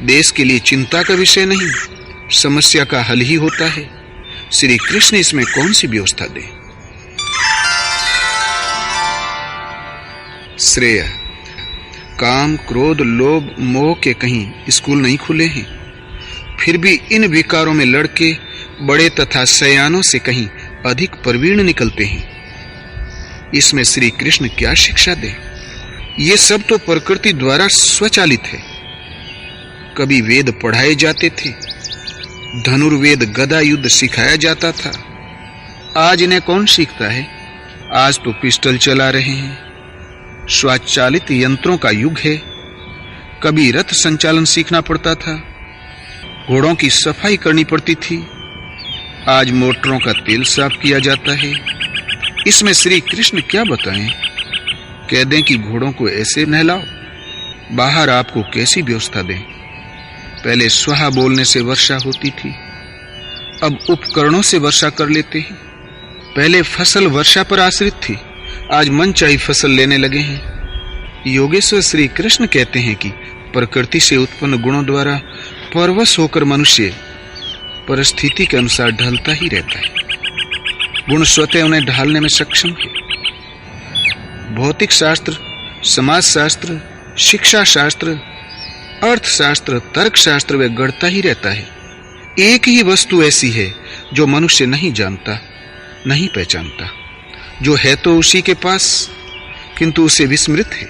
देश के लिए चिंता का विषय नहीं, समस्या का हल ही होता है। श्री कृष्ण इसमें कौन सी व्यवस्था दें? श्रेय, काम, क्रोध, लोभ, मोह के कहीं स्कूल नहीं खुले हैं, फिर भी इन विकारों में लड़के बड़े तथा सयानों से कहीं अधिक प्रवीण निकलते हैं। इसमें श्री कृष्ण क्या शिक्षा दें? ये सब तो प्रकृति द्वारा स्वचालित है। कभी वेद पढ़ाए जाते थे, धनुर्वेद, गदा युद्ध सिखाया जाता था। आज इन्हें कौन सीखता है? आज तो पिस्टल चला रहे हैं। स्वचालित यंत्रों का युग है। कभी रथ संचालन सीखना पड़ता था, घोड़ों की सफाई करनी पड़ती थी। आज मोटरों का तेल साफ किया जाता है। इसमें श्री कृष्ण क्या बताएं? कह दें कि घोड़ों को ऐसे नहलाओ। बाहर आपको कैसी व्यवस्था दें? पहले स्वाहा बोलने से वर्षा होती थी, अब उपकरणों से वर्षा कर लेते हैं। पहले फसल वर्षा पर आश्रित थी, आज मनचाही फसल लेने लगे हैं। योगेश्वर श्री कृष्ण कहते हैं कि प्रकृति से उत्पन्न गुणों द्वारा परवश होकर मनुष्य परिस्थिति के अनुसार ढलता ही रहता है। गुण स्वतः उन्हें ढालने में सक्षम है। भौतिक शास्त्र, समाज शास्त्र, शिक्षा शास्त्र, अर्थशास्त्र, तर्कशास्त्र वे गढ़ता ही रहता है। एक ही वस्तु ऐसी है जो मनुष्य नहीं जानता, नहीं पहचानता, जो है तो उसी के पास किंतु उसे विस्मृत है।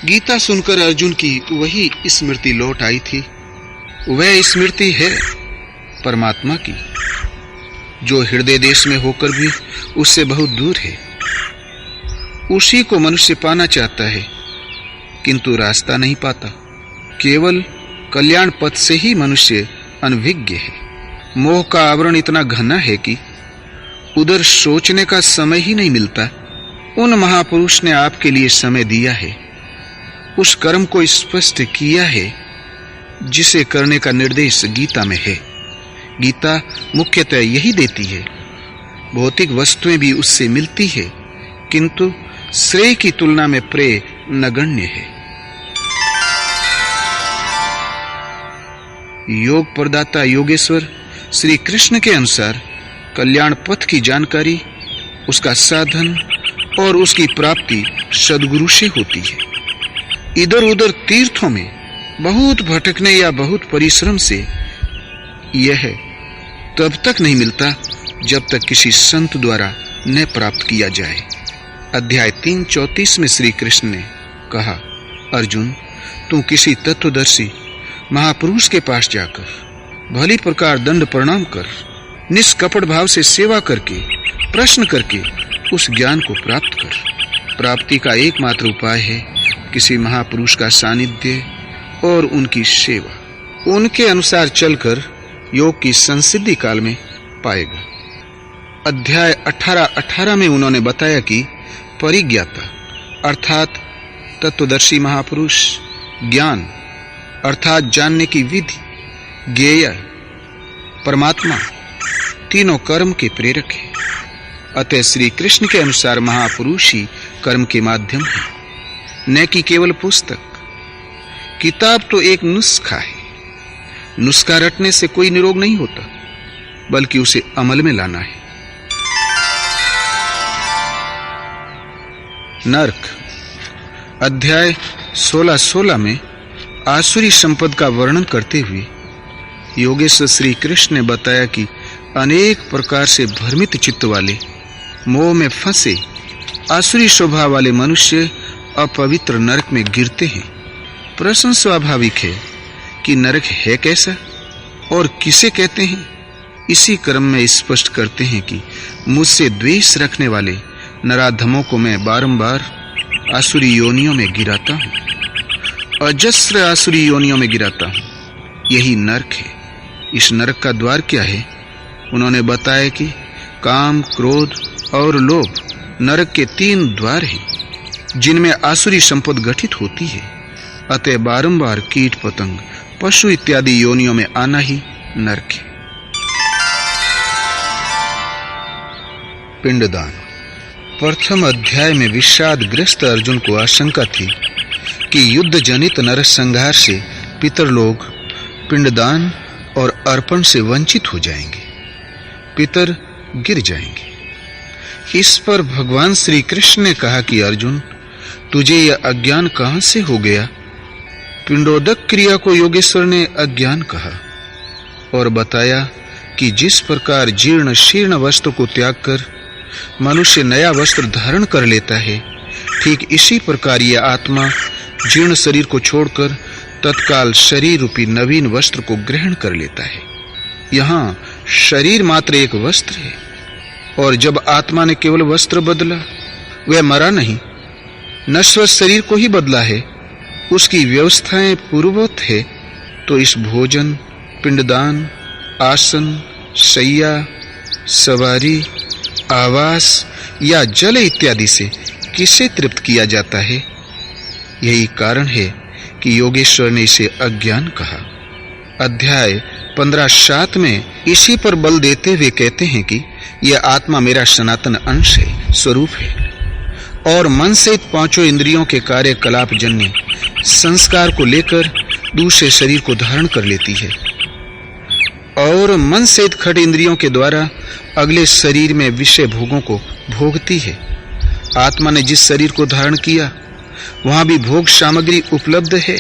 गीता सुनकर अर्जुन की वही स्मृति लौट आई थी। वह स्मृति है परमात्मा की, जो हृदय देश में होकर भी उससे बहुत दूर है। उसी को मनुष्य पाना चाहता है किंतु रास्ता नहीं पाता। केवल कल्याण पथ से ही मनुष्य अनभिज्ञ है। मोह का आवरण इतना घना है कि उधर सोचने का समय ही नहीं मिलता। उन महापुरुष ने आपके लिए समय दिया है, उस कर्म को स्पष्ट किया है जिसे करने का निर्देश गीता में है। गीता मुख्यतः यही देती है। भौतिक वस्तुएं भी उससे मिलती है, किंतु श्रेय की तुलना में प्रेय नगण्य है। योग प्रदाता योगेश्वर श्री कृष्ण के अनुसार कल्याण पथ की जानकारी, उसका साधन और उसकी प्राप्ति सद्गुरु से होती है। इधर उधर तीर्थों में बहुत भटकने या बहुत परिश्रम से यह तब तक नहीं मिलता जब तक किसी संत द्वारा न प्राप्त किया जाए। अध्याय 3:34 में श्री कृष्ण ने कहा, अर्जुन, तू किसी तत्वदर्शी महापुरुष के पास जाकर भली प्रकार दंड प्रणाम कर, निष्कपट भाव से सेवा करके, प्रश्न करके उस ज्ञान को प्राप्त कर। प्राप्ति का एकमात्र उपाय है किसी महापुरुष का सानिध्य और उनकी सेवा। उनके अनुसार चलकर योग की संसिद्धि काल में पाएगा। अध्याय 18 में उन्होंने बताया कि परिज्ञाता अर्थात तत्वदर्शी महापुरुष ज्ञान अर्थात जानने की विधि, ज्ञेय, परमात्मा तीनों कर्म के प्रेरक है। अतः श्री कृष्ण के अनुसार महापुरुष ही कर्म के माध्यम है, न कि केवल पुस्तक। किताब तो एक नुस्खा है। नुस्खा रटने से कोई निरोग नहीं होता, बल्कि उसे अमल में लाना है। नरक अध्याय 16 में आसुरी संपद का वर्णन करते हुए योगेश्वर श्री कृष्ण ने बताया कि अनेक प्रकार से भ्रमित चित्त वाले, मोह में फंसे आसुरी स्वभाव वाले मनुष्य अपवित्र नरक में गिरते हैं। प्रश्न स्वाभाविक है कि नरक है कैसा और किसे कहते हैं। इसी क्रम में स्पष्ट करते हैं कि मुझसे द्वेष रखने वाले नराधमों को मैं बारंबार आसुरी योनियों में गिराता हूं, अजस्र आसुरी योनियों में गिराता हूं। यही नरक है। इस नरक का द्वार क्या है? उन्होंने बताया कि काम, क्रोध और लोभ नरक के 3 द्वार हैं, जिनमें आसुरी संपद गठित होती है। अतः बारंबार कीट, पतंग, पशु इत्यादि योनियों में आना ही नरक है। पिंडदान। प्रथम अध्याय में विषादग्रस्त अर्जुन को आशंका थी कि युद्ध जनित नरसंहार से पितरलोग पिंडदान और अर्पण से वंचित हो जाएंगे, पितर गिर जाएंगे। इस पर भगवान श्री कृष्ण ने कहा कि अर्जुन, तुझे यह अज्ञान कहां से हो गया? पिंडोदक क्रिया को योगेश्वर ने अज्ञान कहा और बताया कि जिस प्रकार जीर्ण शीर्ण वस्त्र को त्याग कर मनुष्य नया वस्त्र धारण कर लेता है, ठीक इसी प्रकार यह आत्मा जीर्ण शरीर को छोड़कर तत्काल शरीर रूपी नवीन वस्त्र को ग्रहण कर लेता है। यहाँ शरीर मात्र एक वस्त्र है, और जब आत्मा ने केवल वस्त्र बदला, वह मरा नहीं, नश्वर शरीर को ही बदला है, उसकी व्यवस्थाएं पूर्ववत है, तो इस भोजन, पिंडदान, आसन, शैया, सवारी, आवास या जल इत्यादि से किसे तृप्त किया जाता है? यही कारण है कि योगेश्वर ने इसे अज्ञान कहा। अध्याय 15-7 में इसी पर बल देते हुए कहते हैं कि यह आत्मा मेरा सनातन अंश है, स्वरूप है, और मन सहित 5 इंद्रियों के कार्यकलाप जन्य संस्कार को लेकर दूसरे शरीर को धारण कर लेती है, और मन सहित खट इंद्रियों के द्वारा अगले शरीर में विषय भोगों को भोगती है। आत्मा ने जिस शरीर को धारण किया, वहां भी भोग सामग्री उपलब्ध है।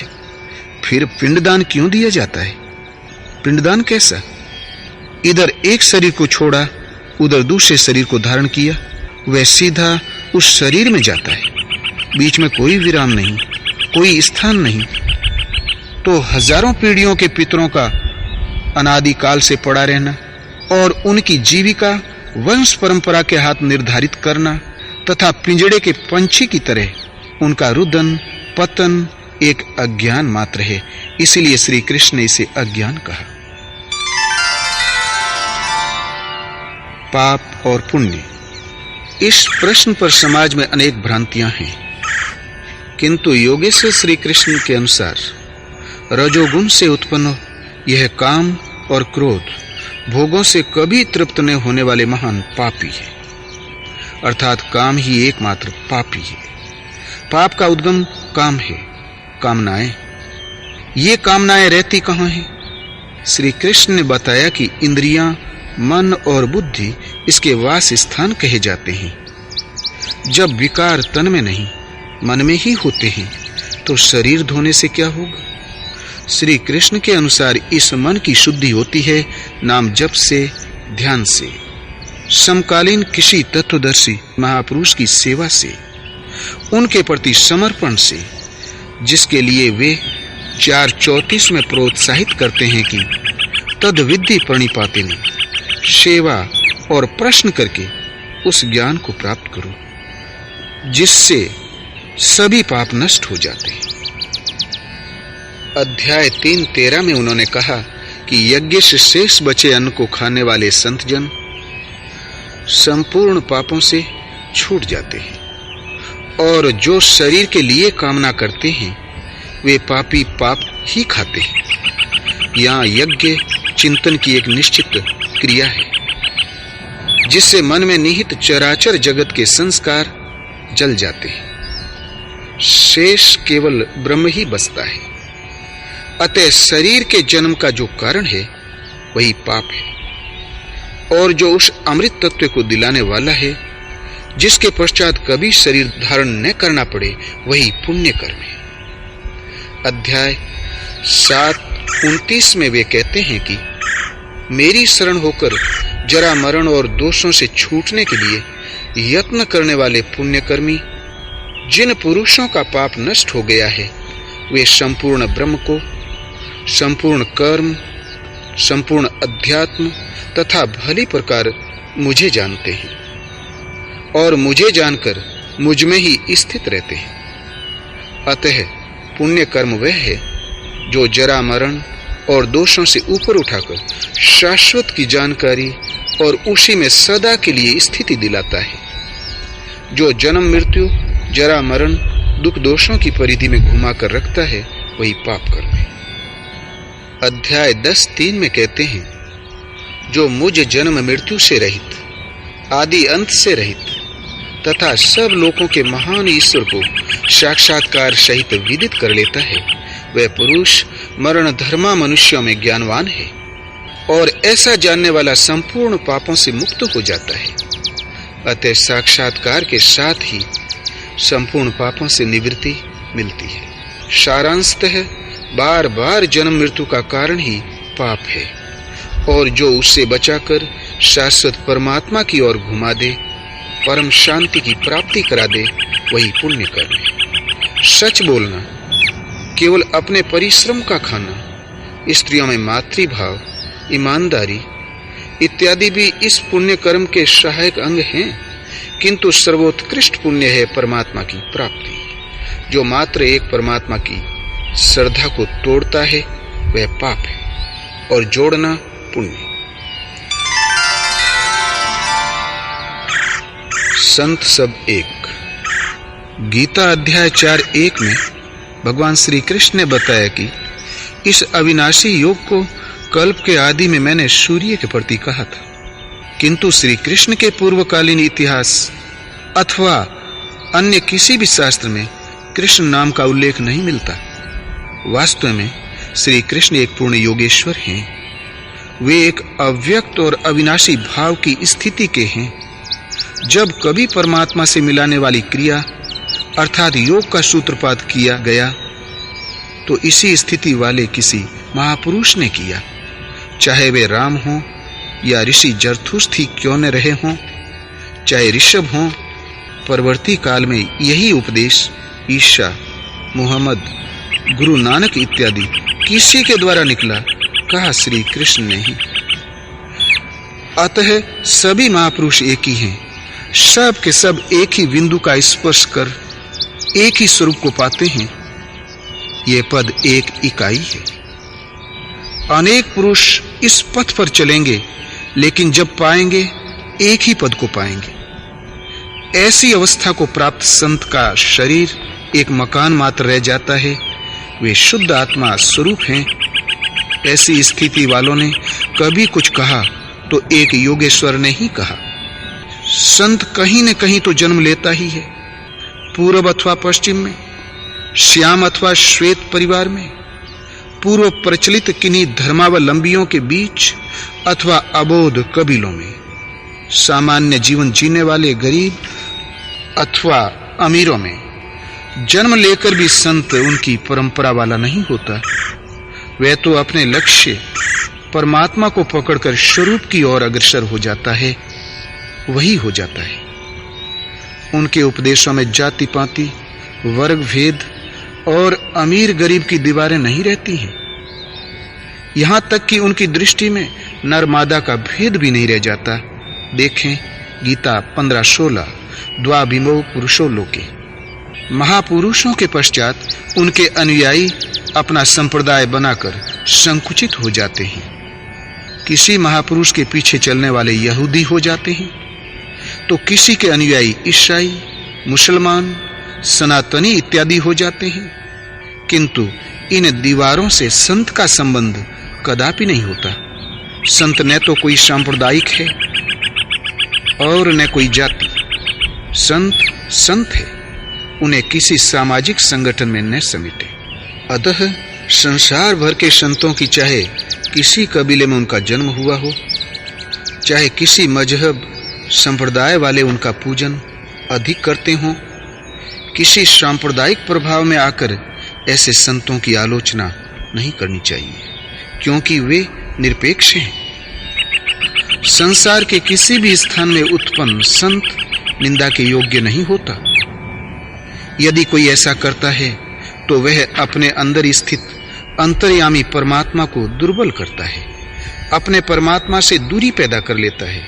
फिर पिंडदान क्यों दिया जाता है? पिंडदान कैसा? इधर एक शरीर को छोड़ा, उधर दूसरे शरीर को धारण किया, वह सीधा उस शरीर में जाता है। बीच में कोई विराम नहीं, कोई स्थान नहीं। तो हजारों पीढ़ियों के पितरों का अनादि काल से पड़ा रहना और उनकी जीविका वंश परंपरा के हाथ निर्धारित करना तथा पिंजड़े के पंछी की तरह उनका रुदन पतन एक अज्ञान मात्र है। इसलिए श्री कृष्ण ने इसे अज्ञान कहा। पाप और पुण्य। इस प्रश्न पर समाज में अनेक भ्रांतियां हैं, किंतु योगेश्वर श्री कृष्ण के अनुसार रजोगुण से उत्पन्न यह काम और क्रोध भोगों से कभी तृप्त न होने वाले महान पापी है, अर्थात काम ही एकमात्र पापी है। पाप का उद्गम काम है, कामनाएं। ये कामनाएं रहती कहां हैं? श्री कृष्ण ने बताया कि इंद्रियां, मन और बुद्धि इसके वास स्थान कहे जाते हैं। जब विकार तन में नहीं मन में ही होते हैं, तो शरीर धोने से क्या होगा? श्री कृष्ण के अनुसार इस मन की शुद्धि होती है नाम जप से, ध्यान से, समकालीन किसी तत्वदर्शी महापुरुष की सेवा से, उनके प्रति समर्पण से, जिसके लिए वे 4:34 में प्रोत्साहित करते हैं कि तद विद्धि प्रणिपातेन, सेवा और प्रश्न करके उस ज्ञान को प्राप्त करो जिससे सभी पाप नष्ट हो जाते हैं। अध्याय 3:13 में उन्होंने कहा कि यज्ञ से शेष बचे अन्न को खाने वाले संतजन संपूर्ण पापों से छूट जाते हैं, और जो शरीर के लिए कामना करते हैं वे पापी पाप ही खाते हैं। यहाँ यज्ञ चिंतन की एक निश्चित क्रिया है, जिससे मन में निहित चराचर जगत के संस्कार जल जाते हैं। शेष केवल ब्रह्म ही बचता है। अतः शरीर के जन्म का जो कारण है वही पाप है, और जो उस अमृत तत्व को दिलाने वाला है, जिसके पश्चात कभी शरीर धारण न करना पड़े, वही पुण्य कर्म है। अध्याय 7:29 में वे कहते हैं कि मेरी शरण होकर जरा मरण और दोषों से छूटने के लिए यत्न करने वाले पुण्यकर्मी, जिन पुरुषों का पाप नष्ट हो गया है, वे संपूर्ण ब्रह्म को, संपूर्ण कर्म, संपूर्ण अध्यात्म तथा भली प्रकार मुझे जानते हैं, और मुझे जानकर मुझ में ही स्थित रहते हैं। अतः पुण्य कर्म वह है जो जरा मरण और दोषों से ऊपर उठाकर शाश्वत की जानकारी और उसी में सदा के लिए स्थिति दिलाता है। जो जन्म मृत्यु जरा मरण दुख दोषों की परिधि में घुमाकर रखता है, वही पाप कर्म है। अध्याय 10:3 में कहते हैं, जो मुझ जन्म मृत्यु से रहित, आदि अंत से रहित तथा सब लोगों के महान ईश्वर को साक्षात्कार सहित विदित कर लेता है, वह पुरुष मरण धर्मा मनुष्यों में ज्ञानवान है, और ऐसा जानने वाला संपूर्ण पापों से मुक्त हो जाता है। अतः साक्षात्कार के साथ ही संपूर्ण पापों से निवृत्ति मिलती है। सारांशतः बार बार जन्म मृत्यु का कारण ही पाप है, और जो उससे बचाकर शाश्वत परमात्मा की ओर घुमा दे, परम शांति की प्राप्ति करा दे, वही पुण्य कर्म है। सच बोलना, केवल अपने परिश्रम का खाना, स्त्रियों में मातृभाव, ईमानदारी इत्यादि भी इस पुण्य कर्म के सहायक अंग हैं, किंतु सर्वोत्कृष्ट पुण्य है परमात्मा की प्राप्ति। जो मात्र एक परमात्मा की श्रद्धा को तोड़ता है, वह पाप है, और जोड़ना पुण्य। संत सब एक। गीता अध्याय 4:1 में भगवान श्री कृष्ण ने बताया कि इस अविनाशी योग को कल्प के आदि में मैंने सूर्य के प्रति कहा था, किंतु श्री कृष्ण के पूर्वकालीन इतिहास अथवा अन्य किसी भी शास्त्र में कृष्ण नाम का उल्लेख नहीं मिलता। वास्तव में श्री कृष्ण एक पूर्ण योगेश्वर हैं। वे एक अव्यक्त और अविनाशी भाव की स्थिति के हैं। जब कभी परमात्मा से मिलाने वाली क्रिया अर्थात योग का सूत्रपात किया गया, तो इसी स्थिति वाले किसी महापुरुष ने किया, चाहे वे राम हों या ऋषि जरथुस्थी क्यों न रहे हों, चाहे ऋषभ हों। परवर्ती काल में यही उपदेश ईसा, मुहम्मद, गुरु नानक इत्यादि किसी के द्वारा निकला, कहा श्री कृष्ण ने ही। अतः सभी महापुरुष एक ही हैं। सब के सब एक ही बिंदु का स्पर्श कर एक ही स्वरूप को पाते हैं। यह पद एक इकाई है। अनेक पुरुष इस पथ पर चलेंगे, लेकिन जब पाएंगे एक ही पद को पाएंगे। ऐसी अवस्था को प्राप्त संत का शरीर एक मकान मात्र रह जाता है। वे शुद्ध आत्मा स्वरूप हैं। ऐसी स्थिति वालों ने कभी कुछ कहा तो एक योगेश्वर ने ही कहा। संत कहीं न कहीं तो जन्म लेता ही है, पूर्व अथवा पश्चिम में, श्याम अथवा श्वेत परिवार में, पूर्व प्रचलित किन्हीं धर्मावलंबियों के बीच अथवा अबोध कबीलों में, सामान्य जीवन जीने वाले गरीब अथवा अमीरों में। जन्म लेकर भी संत उनकी परंपरा वाला नहीं होता। वह तो अपने लक्ष्य परमात्मा को पकड़कर स्वरूप की ओर अग्रसर हो जाता है, वही हो जाता है। उनके उपदेशों में जाति पाति, वर्ग भेद और अमीर गरीब की दीवारें नहीं रहती हैं। यहां तक कि उनकी दृष्टि में नर मादा का भेद भी नहीं रह जाता। देखें गीता 15:16, द्वाभिमो पुरुषो लोके। महापुरुषों के पश्चात उनके अनुयायी अपना संप्रदाय बनाकर संकुचित हो जाते हैं। किसी महापुरुष के पीछे चलने वाले यहूदी हो जाते हैं, तो किसी के अनुयायी ईसाई, मुसलमान, सनातनी इत्यादि हो जाते हैं। किंतु इन दीवारों से संत का संबंध कदापि नहीं होता। संत न तो कोई सांप्रदायिक है और न कोई जाति। संत संत है, उन्हें किसी सामाजिक संगठन में न समेटे। अतः संसार भर के संतों की चाहे किसी कबीले में उनका जन्म हुआ हो, चाहे किसी मजहब संप्रदाय वाले उनका पूजन अधिक करते हों, किसी सांप्रदायिक प्रभाव में आकर ऐसे संतों की आलोचना नहीं करनी चाहिए, क्योंकि वे निरपेक्ष हैं। संसार के किसी भी स्थान में उत्पन्न संत निंदा के योग्य नहीं होता। यदि कोई ऐसा करता है तो वह अपने अंदर स्थित अंतर्यामी परमात्मा को दुर्बल करता है, अपने परमात्मा से दूरी पैदा कर लेता है,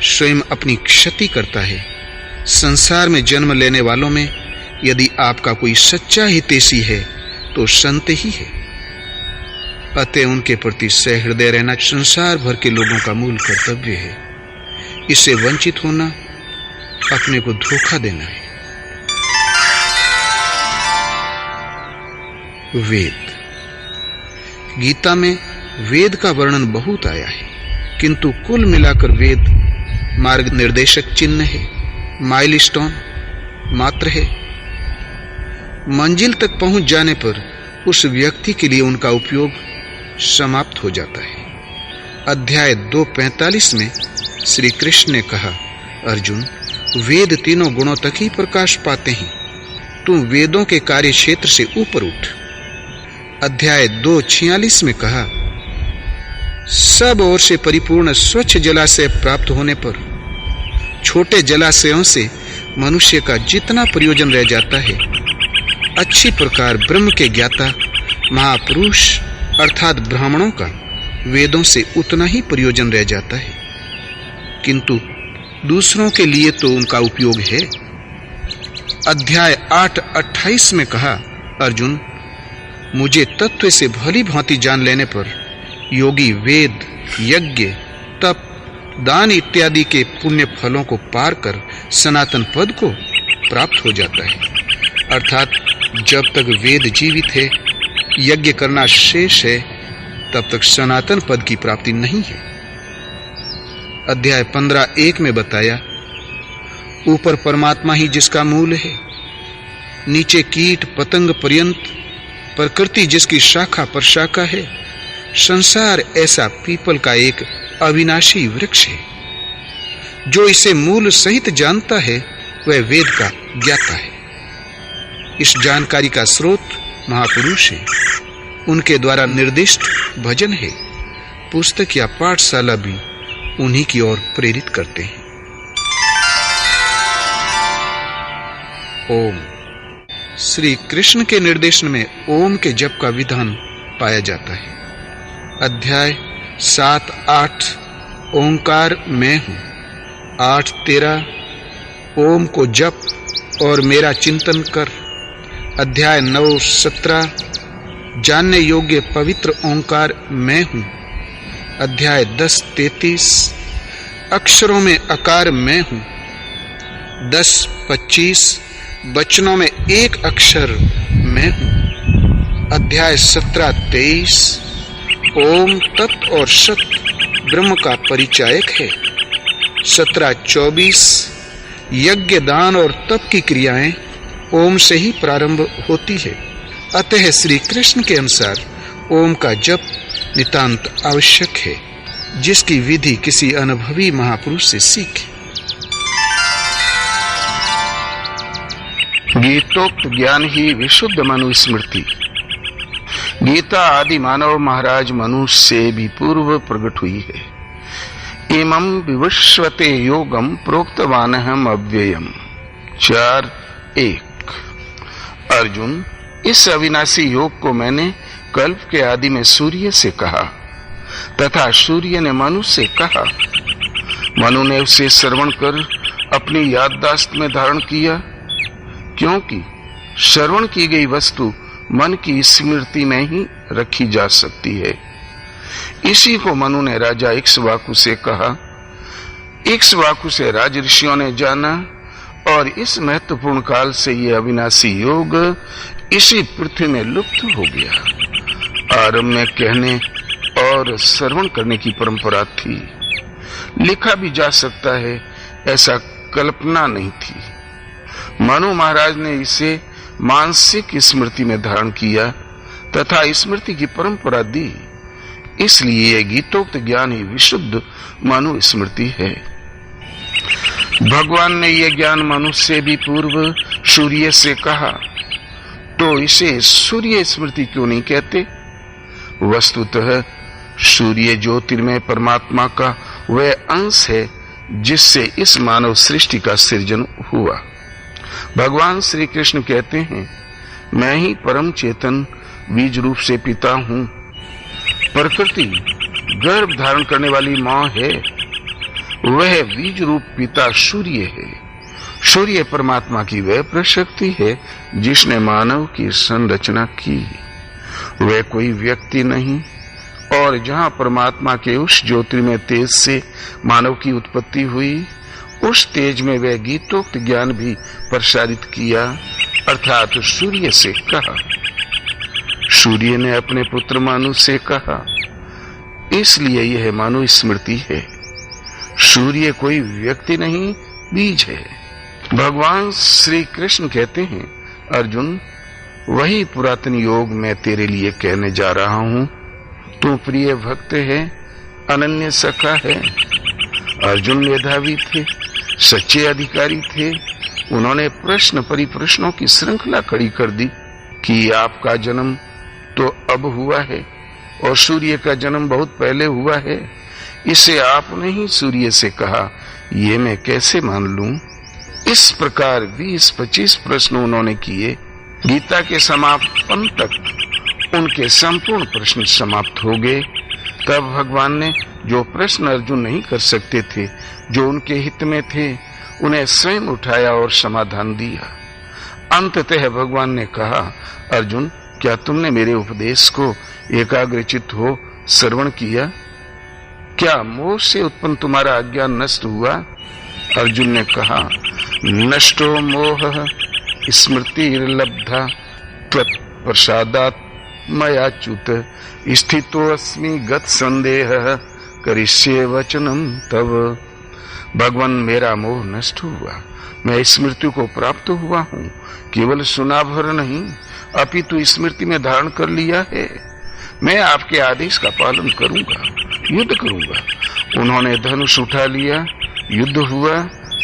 स्वयं अपनी क्षति करता है। संसार में जन्म लेने वालों में यदि आपका कोई सच्चा हितैषी है तो संत ही है। अतः उनके प्रति सहृदय रहना संसार भर के लोगों का मूल कर्तव्य है। इससे वंचित होना अपने को धोखा देना है। वेद। गीता में वेद का वर्णन बहुत आया है, किंतु कुल मिलाकर वेद मार्ग निर्देशक चिन्ह है, माइलस्टोन मात्र है। मंजिल तक पहुंच जाने पर उस व्यक्ति के लिए उनका उपयोग समाप्त हो जाता है। अध्याय 2:45 में श्री कृष्ण ने कहा, अर्जुन, वेद तीनों गुणों तक ही प्रकाश पाते हैं, तू वेदों के कार्य क्षेत्र से ऊपर उठ। अध्याय 2:46 में कहा, सब ओर से परिपूर्ण स्वच्छ जलाशय प्राप्त होने पर छोटे जलाशयों से मनुष्य का जितना प्रयोजन रह जाता है, अच्छी प्रकार ब्रह्म के ज्ञाता महापुरुष अर्थात ब्राह्मणों का वेदों से उतना ही प्रयोजन रह जाता है, किंतु दूसरों के लिए तो उनका उपयोग है। अध्याय 8:28 में कहा, अर्जुन, मुझे तत्व से भली भांति जान लेने पर योगी वेद, यज्ञ, तप, दान इत्यादि के पुण्य फलों को पार कर सनातन पद को प्राप्त हो जाता है। अर्थात जब तक वेद जीवित है, यज्ञ करना शेष है, तब तक सनातन पद की प्राप्ति नहीं है। अध्याय 15:1 में बताया, ऊपर परमात्मा ही जिसका मूल है, नीचे कीट पतंग पर्यंत प्रकृति जिसकी शाखा पर शाखा है, संसार ऐसा पीपल का एक अविनाशी वृक्ष है। जो इसे मूल सहित जानता है वह वेद का ज्ञाता है। इस जानकारी का स्रोत महापुरुष है, उनके द्वारा निर्दिष्ट भजन है, पुस्तक या पाठशाला भी उन्हीं की ओर प्रेरित करते हैं। ओम। श्री कृष्ण के निर्देशन में ओम के जप का विधान पाया जाता है। अध्याय 7-8 ओंकार मैं हूं, 8-13 ओम को जप और मेरा चिंतन कर। अध्याय 9-17 जानने योग्य पवित्र ओंकार मैं हूं। अध्याय 10-33 अक्षरों में आकार मैं हूं। 10-25 वचनों में एक अक्षर मैं हूं। अध्याय 17-23 ओम तत्व और सत ब्रह्म का परिचायक है। 17-24 यज्ञ दान और तप की क्रियाएं ओम से ही प्रारंभ होती है। अतः श्री कृष्ण के अनुसार ओम का जप नितांत आवश्यक है, जिसकी विधि किसी अनुभवी महापुरुष से सीखे। गीतोक्त ज्ञान ही विशुद्ध मनुस्मृति। गीता आदि मानव महाराज मनु से भी पूर्व प्रकट हुई है। इमं विवस्वते योगम प्रोक्तवानहम अव्ययम। 4:1 अर्जुन, इस अविनाशी योग को मैंने कल्प के आदि में सूर्य से कहा तथा सूर्य ने मनु से कहा। मनु ने उसे श्रवण कर अपनी याददाश्त में धारण किया, क्योंकि श्रवण की गई वस्तु मन की स्मृति में ही रखी जा सकती है। इसी को मनु ने राजा इक्ष्वाकु से कहा। इक्ष्वाकु से राज ऋषियों ने जाना और इस महत्वपूर्ण काल से ये अविनाशी योग इसी पृथ्वी में लुप्त हो गया। आरंभ में कहने और श्रवण करने की परंपरा थी, लिखा भी जा सकता है, ऐसा कल्पना नहीं थी। मनु महाराज ने इसे मानसिक स्मृति में धारण किया तथा स्मृति की परंपरा दी, इसलिए यह गीतोक्त ज्ञान ही विशुद्ध मनु स्मृति है। भगवान ने यह ज्ञान मनु से भी पूर्व सूर्य से कहा, तो इसे सूर्य स्मृति क्यों नहीं कहते? वस्तुतः सूर्य ज्योतिर्मय परमात्मा का वह अंश है जिससे इस मानव सृष्टि का सृजन हुआ। भगवान श्री कृष्ण कहते हैं, मैं ही परम चेतन बीज रूप से पिता हूं। प्रकृति गर्भ धारण करने वाली मां है, वह बीज रूप पिता सूर्य है। सूर्य परमात्मा की वह प्रशक्ति है जिसने मानव की संरचना की। वह कोई व्यक्ति नहीं, और जहां परमात्मा के उस ज्योतिर्मय तेज से मानव की उत्पत्ति हुई, उस तेज में वह गीतोक्त ज्ञान भी प्रसारित किया, अर्थात सूर्य से कहा। सूर्य ने अपने पुत्र मनु से कहा, इसलिए यह मनु स्मृति है। सूर्य कोई व्यक्ति नहीं, बीज है। भगवान श्री कृष्ण कहते हैं, अर्जुन, वही पुरातन योग मैं तेरे लिए कहने जा रहा हूं। तू प्रिय भक्त है, अनन्य सखा है। अर्जुन मेधावी थे, सच्चे अधिकारी थे। उन्होंने प्रश्न परिप्रश्नों की श्रृंखला खड़ी कर दी कि आपका जन्म तो अब हुआ है और सूर्य का जन्म बहुत पहले हुआ है। इसे आपने ही सूर्य से कहा, ये मैं कैसे मान लूं? इस प्रकार 20-25 प्रश्न उन्होंने किए। गीता के समापन तक उनके संपूर्ण प्रश्न समाप्त हो गए। तब भगवान ने जो प्रश्न अर्जुन नहीं कर सकते थे, जो उनके हित में थे, उन्हें स्वयं उठाया और समाधान दिया। अंततः भगवान ने कहा, अर्जुन, क्या तुमने मेरे उपदेश को एकाग्रचित्त हो श्रवण किया? क्या मोह से उत्पन्न तुम्हारा अज्ञान नष्ट हुआ? अर्जुन ने कहा, नष्टो मोह स्मृतिर्लब्धा त्वत्प्रसादात् मयाच्युत स्थितोऽस्मि गत संदेहः करिष्ये वचनम तव। भगवान, मेरा मोह नष्ट हुआ, मैं स्मृति को प्राप्त हुआ हूँ। केवल सुना भर नहीं, अपितु स्मृति में धारण कर लिया है। मैं आपके आदेश का पालन करूंगा, युद्ध करूंगा। उन्होंने धनुष उठा लिया, युद्ध हुआ,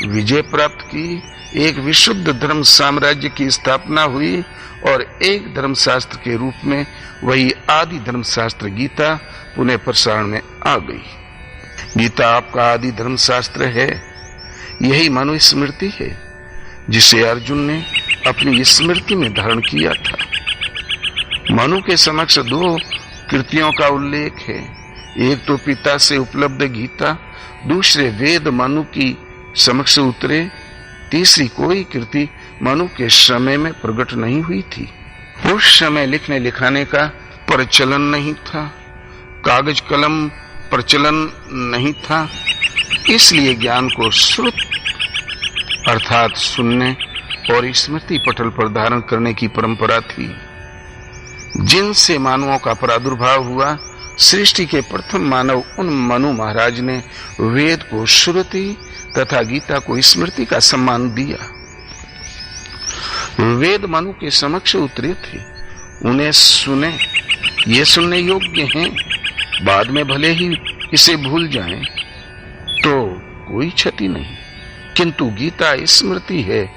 विजय प्राप्त की, एक विशुद्ध धर्म साम्राज्य की स्थापना हुई और एक धर्मशास्त्र के रूप में वही आदि धर्मशास्त्र गीता पुनः प्रसारण में आ गई। गीता आपका आदि धर्मशास्त्र है। यही मनु स्मृति है जिसे अर्जुन ने अपनी स्मृति में धारण किया था। मनु के समक्ष 2 कृतियों का उल्लेख है। एक तो पिता से उपलब्ध गीता, दूसरे वेद मनु की समक्ष उतरे, तीसरी कोई कृति मनु के समय में प्रकट नहीं हुई थी। उस समय लिखने लिखाने का प्रचलन नहीं था, कागज कलम प्रचलन नहीं था, इसलिए ज्ञान को श्रुत अर्थात सुनने और स्मृति पटल पर धारण करने की परंपरा थी। जिनसे मानवों का प्रादुर्भाव हुआ, सृष्टि के प्रथम मानव उन मनु महाराज ने वेद को श्रुति तथा गीता को स्मृति का सम्मान दिया। वेद मनु के समक्ष उतरे थे, उन्हें सुने, ये सुनने योग्य हैं। बाद में भले ही इसे भूल जाएं तो कोई क्षति नहीं, किंतु गीता स्मृति है,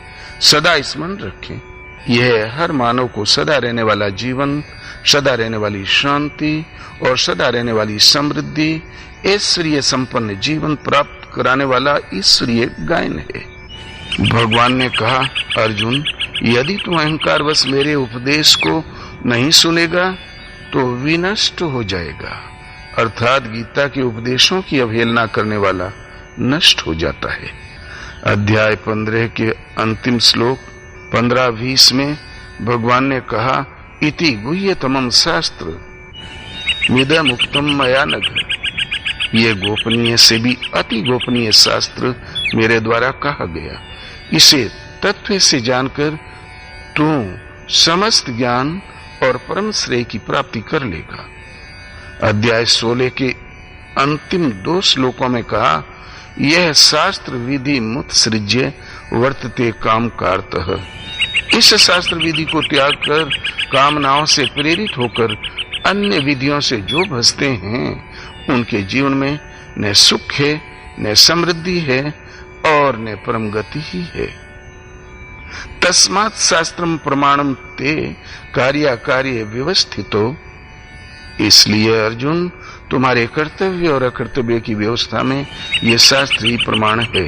सदा स्मरण रखें। यह हर मानव को सदा रहने वाला जीवन, सदा रहने वाली शांति और सदा रहने वाली समृद्धि, ऐश्वर्य संपन्न जीवन प्राप्त कराने वाला ईश्वरीय गायन है। भगवान ने कहा, अर्जुन, यदि तू अहंकारवश मेरे उपदेश को नहीं सुनेगा तो विनष्ट हो जाएगा। अर्थात गीता के उपदेशों की अवहेलना करने वाला नष्ट हो जाता है। अध्याय 15 के अंतिम श्लोक 15-20 में भगवान ने कहा, इति गुह्यतमं शास्त्र मिदम् उक्तम् मया नघ। ये गोपनीय से भी अति गोपनीय शास्त्र मेरे द्वारा कहा गया। इसे तत्व से जानकर तू समस्त ज्ञान और परम श्रेय की प्राप्ति कर लेगा। अध्याय 16 के अंतिम 2 श्लोकों में कहा, यह शास्त्र विधि मुत सृज्य वर्तते काम कारतः। इस शास्त्र विधि को त्याग कर कामनाओं से प्रेरित होकर अन्य विधियों से जो भजते हैं, उनके जीवन में न सुख है, न समृद्धि है और न परम गति ही है। तस्मात् शास्त्रम प्रमाणम ते कार्य व्यवस्थितो। इसलिए अर्जुन, तुम्हारे कर्तव्य और अकर्तव्य की व्यवस्था में ये शास्त्र ही प्रमाण है।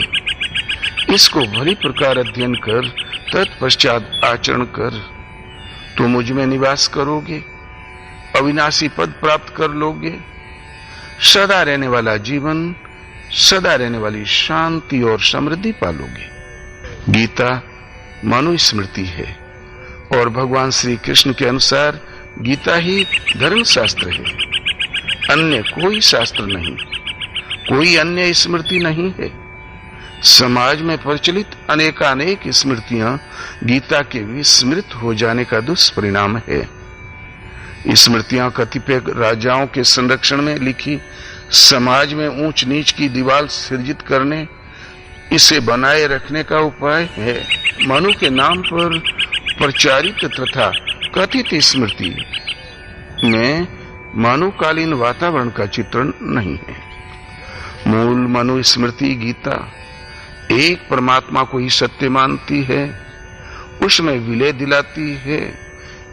इसको भली प्रकार अध्ययन कर तत्पश्चात आचरण कर। तुम मुझ में निवास करोगे, अविनाशी पद प्राप्त कर लोगे, सदा रहने वाला जीवन, सदा रहने वाली शांति और समृद्धि पालोगे। गीता मनुस्मृति है और भगवान श्री कृष्ण के अनुसार गीता ही धर्म शास्त्र है। अन्य कोई शास्त्र नहीं, कोई अन्य स्मृति नहीं है। समाज में प्रचलित अनेकानेक स्मृतियां गीता के विस्मृत हो जाने का दुष्परिणाम है। स्मृतियां कतिपय राजाओं के संरक्षण में लिखी समाज में ऊंच नीच की दीवार सृजित करने, इसे बनाए रखने का उपाय है। मनु के नाम पर प्रचारित तथा कथित स्मृति में मनुकालीन वातावरण का चित्रण नहीं है। मूल मनु स्मृति गीता एक परमात्मा को ही सत्य मानती है, उसमें विलय दिलाती है,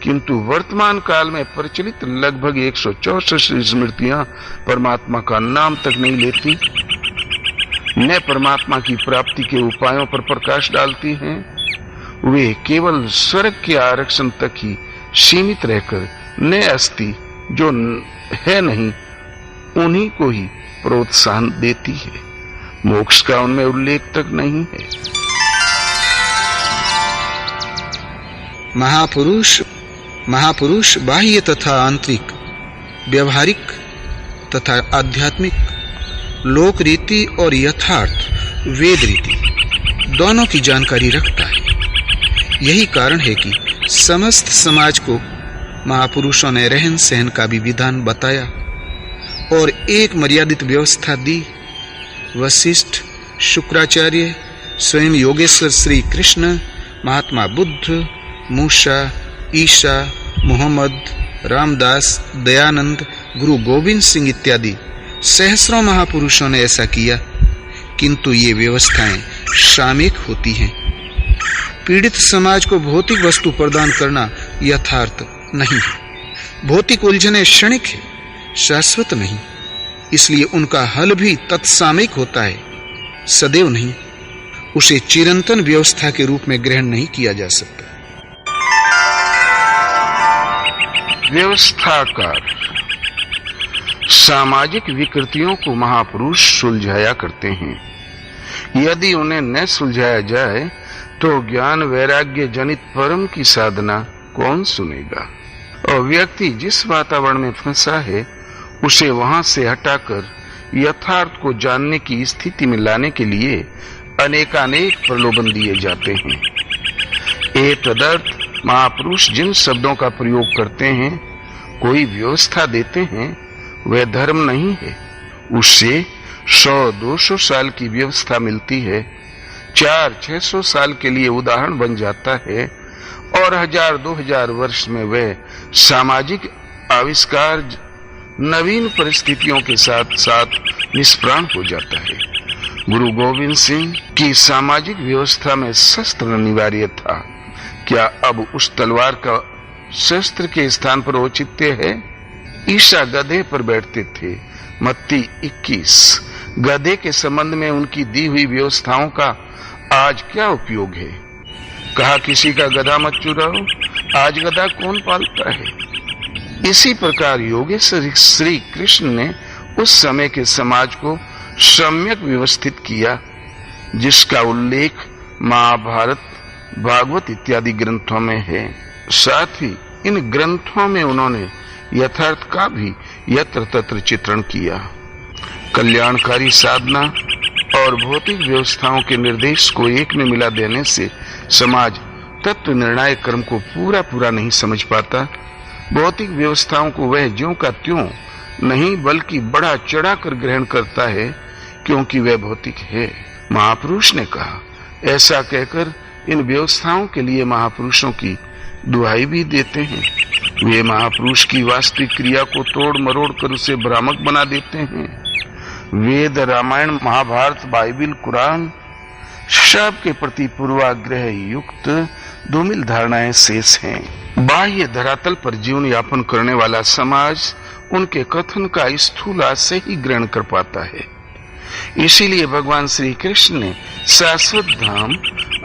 किंतु वर्तमान काल में प्रचलित लगभग 164 स्मृतियां परमात्मा का नाम तक नहीं लेती, न परमात्मा की प्राप्ति के उपायों पर प्रकाश डालती हैं। वे केवल स्वर्ग के आरक्षण तक ही सीमित रहकर न अस्ति जो है नहीं उन्हीं को ही प्रोत्साहन देती है। मोक्ष का उनमें उल्लेख तक नहीं है। महापुरुष बाह्य तथा आंतरिक, व्यवहारिक तथा आध्यात्मिक, लोक रीति और यथार्थ वेद रीति दोनों की जानकारी रखता है। यही कारण है कि समस्त समाज को महापुरुषों ने रहन सहन का भी विधान बताया और एक मर्यादित व्यवस्था दी। वशिष्ठ, शुक्राचार्य, स्वयं योगेश्वर श्री कृष्ण, महात्मा बुद्ध, मूसा, ईसा, मोहम्मद, रामदास, दयानंद, गुरु गोविंद सिंह इत्यादि सहस्रों महापुरुषों ने ऐसा किया, किंतु ये व्यवस्थाएं सामयिक होती हैं। पीड़ित समाज को भौतिक वस्तु प्रदान करना यथार्थ नहीं है। भौतिक उलझने क्षणिक है, शाश्वत नहीं, इसलिए उनका हल भी तत्सामयिक होता है, सदैव नहीं। उसे चिरंतन व्यवस्था के रूप में ग्रहण नहीं किया जा सकता। व्यवस्थाकार सामाजिक विकृतियों को महापुरुष सुलझाया करते हैं। यदि उन्हें न सुलझाया जाए तो ज्ञान वैराग्य जनित परम की साधना कौन सुनेगा। और व्यक्ति जिस वातावरण में फंसा है उसे वहां से हटाकर यथार्थ को जानने की स्थिति में लाने के लिए अनेकानेक प्रलोभन दिए जाते हैं। ए तदर्थ महापुरुष जिन शब्दों का प्रयोग करते हैं, कोई व्यवस्था देते हैं, वह धर्म नहीं है। उससे 100-200 साल की व्यवस्था मिलती है, 400-600 साल के लिए उदाहरण बन जाता है और 1000-2000 वर्ष में वह सामाजिक आविष्कार नवीन परिस्थितियों के साथ साथ निष्प्राण हो जाता है। गुरु गोविंद सिंह की सामाजिक व्यवस्था में शस्त्र अनिवार्य था। क्या अब उस तलवार का शस्त्र के स्थान पर औचित्य है? ईसा गधे पर बैठते थे। मत्ती 21। गधे के संबंध में उनकी दी हुई व्यवस्थाओं का आज क्या उपयोग है? कहा किसी का गधा मत चुराओ। आज गधा कौन पालता है? इसी प्रकार योगेश्वर श्री कृष्ण ने उस समय के समाज को सम्यक व्यवस्थित किया, जिसका उल्लेख महाभारत, भागवत इत्यादि ग्रंथों में है। साथ ही इन ग्रंथों में उन्होंने यथार्थ का भी यत्र तत्र चित्रण किया। कल्याणकारी साधना और भौतिक व्यवस्थाओं के निर्देश को एक में मिला देने से समाज तत्व निर्णायक कर्म को पूरा नहीं समझ पाता। भौतिक व्यवस्थाओं को वह ज्यों का त्यों नहीं बल्कि बढ़ा चढ़ाकर ग्रहण करता है, क्योंकि वह भौतिक है। महापुरुष ने कहा, ऐसा कहकर इन व्यवस्थाओं के लिए महापुरुषों की दुहाई भी देते हैं। वे महापुरुष की वास्तविक क्रिया को तोड़ मरोड़ कर उसे भ्रामक बना देते हैं। वेद, रामायण, महाभारत, बाइबिल, कुरान सब के प्रति पूर्वाग्रह युक्त धूमिल धारणाएं शेष हैं। बाह्य धरातल पर जीवन यापन करने वाला समाज उनके कथन का स्थूल से ही ग्रहण कर पाता है। इसीलिए भगवान श्री कृष्ण ने शाश्वत धाम,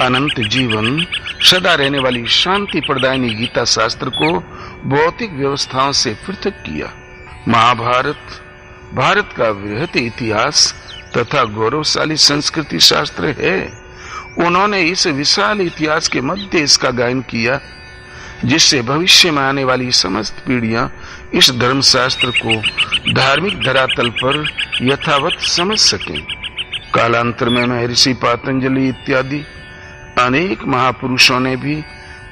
अनंत जीवन, सदा रहने वाली शांति प्रदायिनी गीता शास्त्र को भौतिक व्यवस्थाओं से पृथक किया। महाभारत भारत का वृहत इतिहास तथा गौरवशाली संस्कृति शास्त्र है। उन्होंने इस विशाल इतिहास के मध्य इसका गायन किया, जिससे भविष्य में आने वाली समस्त पीढ़ियां इस धर्म शास्त्र को धार्मिक धरातल पर यथावत समझ सकें। कालांतर में महर्षि पातंजलि इत्यादि अनेक महापुरुषों ने भी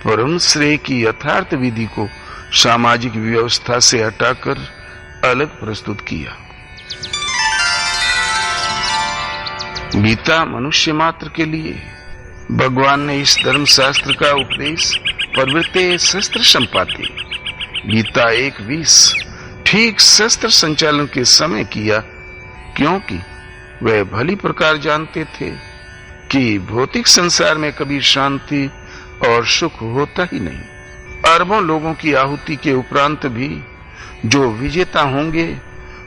परम श्रेय की यथार्थ विधि को सामाजिक व्यवस्था से हटाकर अलग प्रस्तुत किया। गीता मनुष्य मात्र के लिए भगवान ने इस धर्म शास्त्र का उपदेश प्रवृत्ते शस्त्र संपाते गीता 1:20 ठीक शस्त्र संचालन के समय किया, क्योंकि वह भली प्रकार जानते थे कि भौतिक संसार में कभी शांति और सुख होता ही नहीं। अरबों लोगों की आहुति के उपरांत भी जो विजेता होंगे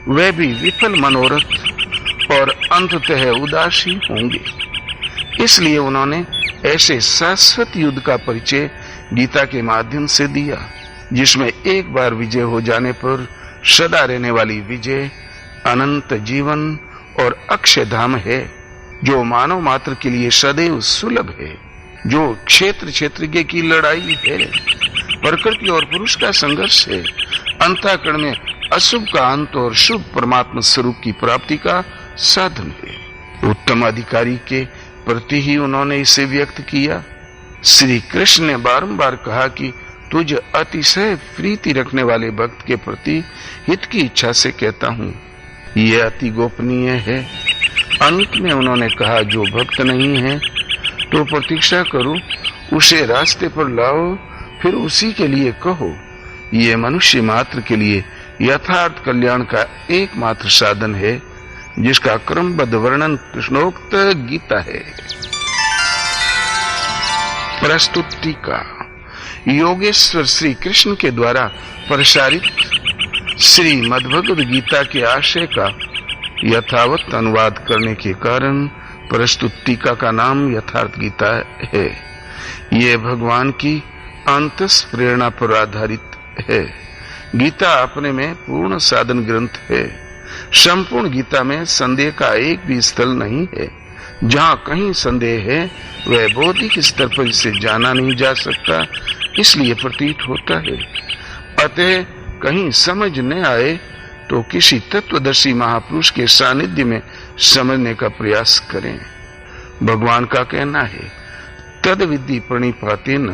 वे भी विफल मनोरथ और अंततः उदासी होंगे। इसलिए उन्होंने ऐसे शाश्वत युद्ध का परिचय गीता के माध्यम से दिया, जिसमें एक बार विजय हो जाने पर सदा रहने वाली विजय, अनंत जीवन और अक्षय धाम है, जो मानव मात्र के लिए सदैव सुलभ है, जो क्षेत्र क्षेत्रज्ञ की लड़ाई है, प्रकृति और पुरुष का संघर्ष है, अंतःकरण में अशुभ का अंत और शुभ परमात्मा स्वरूप की प्राप्ति का साधन है। उत्तम अधिकारी के प्रति ही उन्होंने इसे व्यक्त किया। श्री कृष्ण ने बारंबार कहा कि तुझ अतिशय प्रीति रखने वाले भक्त के प्रति हित की इच्छा से कहता हूँ। यह अति गोपनीय है। अंत में उन्होंने कहा, जो भक्त नहीं है तो प्रतीक्षा करो, उसे रास्ते पर लाओ, फिर उसी के लिए कहो। यह मनुष्य मात्र के लिए यथार्थ कल्याण का एकमात्र साधन है, जिसका क्रमबद्ध वर्णन कृष्णोक्त गीता है। प्रस्तुत टीका। योगेश्वर श्री कृष्ण के द्वारा प्रसारित श्री मद्भगवद गीता के आशय का यथावत अनुवाद करने के कारण प्रस्तुत टीका का नाम यथार्थ गीता है। यह भगवान की अंतस प्रेरणा पर आधारित है। गीता अपने में पूर्ण साधन ग्रंथ है। संपूर्ण गीता में संदेह का एक भी स्थल नहीं है। जहाँ कहीं संदेह है वह बौद्धिक स्तर पर इसे जाना नहीं जा सकता, इसलिए प्रतीत होता है। अतः कहीं समझ न आए तो किसी तत्वदर्शी महापुरुष के सानिध्य में समझने का प्रयास करें। भगवान का कहना है, तद विद्धि प्रणिपातेन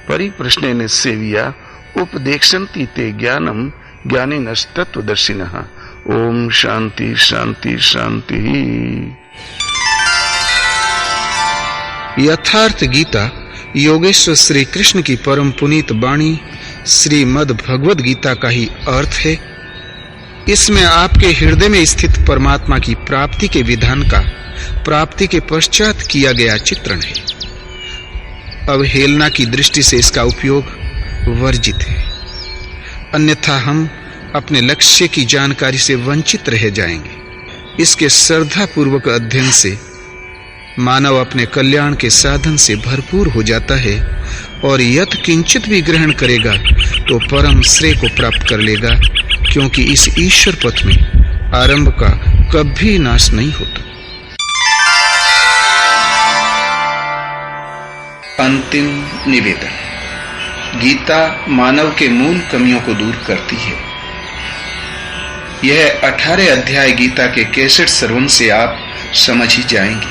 परिप्रश्नेन सेविया उपदेक्षन्ति ते ज्ञानम ज्ञानिनस्तत्वदर्शिनः। ओम शांति शांति शांति। यथार्थ गीता योगेश्वर श्री कृष्ण की परम पुनीत वाणी श्रीमद् भगवद गीता का ही अर्थ है। इसमें आपके हृदय में स्थित परमात्मा की प्राप्ति के विधान का प्राप्ति के पश्चात किया गया चित्रण है। अवहेलना की दृष्टि से इसका उपयोग वर्जित है, अन्यथा हम अपने लक्ष्य की जानकारी से वंचित रह जाएंगे। इसके श्रद्धा पूर्वक अध्ययन से मानव अपने कल्याण के साधन से भरपूर हो जाता है और यत् किंचित भी ग्रहण करेगा तो परम श्रेय को प्राप्त कर लेगा, क्योंकि इस ईश्वर पथ में आरंभ का कभी नाश नहीं होता। अंतिम निवेदन। गीता मानव के मूल कमियों को दूर करती है। यह 18 अध्याय गीता के कैसेट श्रवण से आप समझ ही जाएंगे।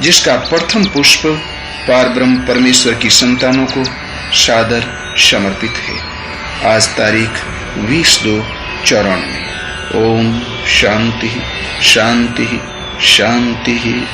जिसका प्रथम पुष्प पारब्रह्म परमेश्वर की संतानों को सादर समर्पित है। आज तारीख 20/2/94। ओम शांति शांति शांति।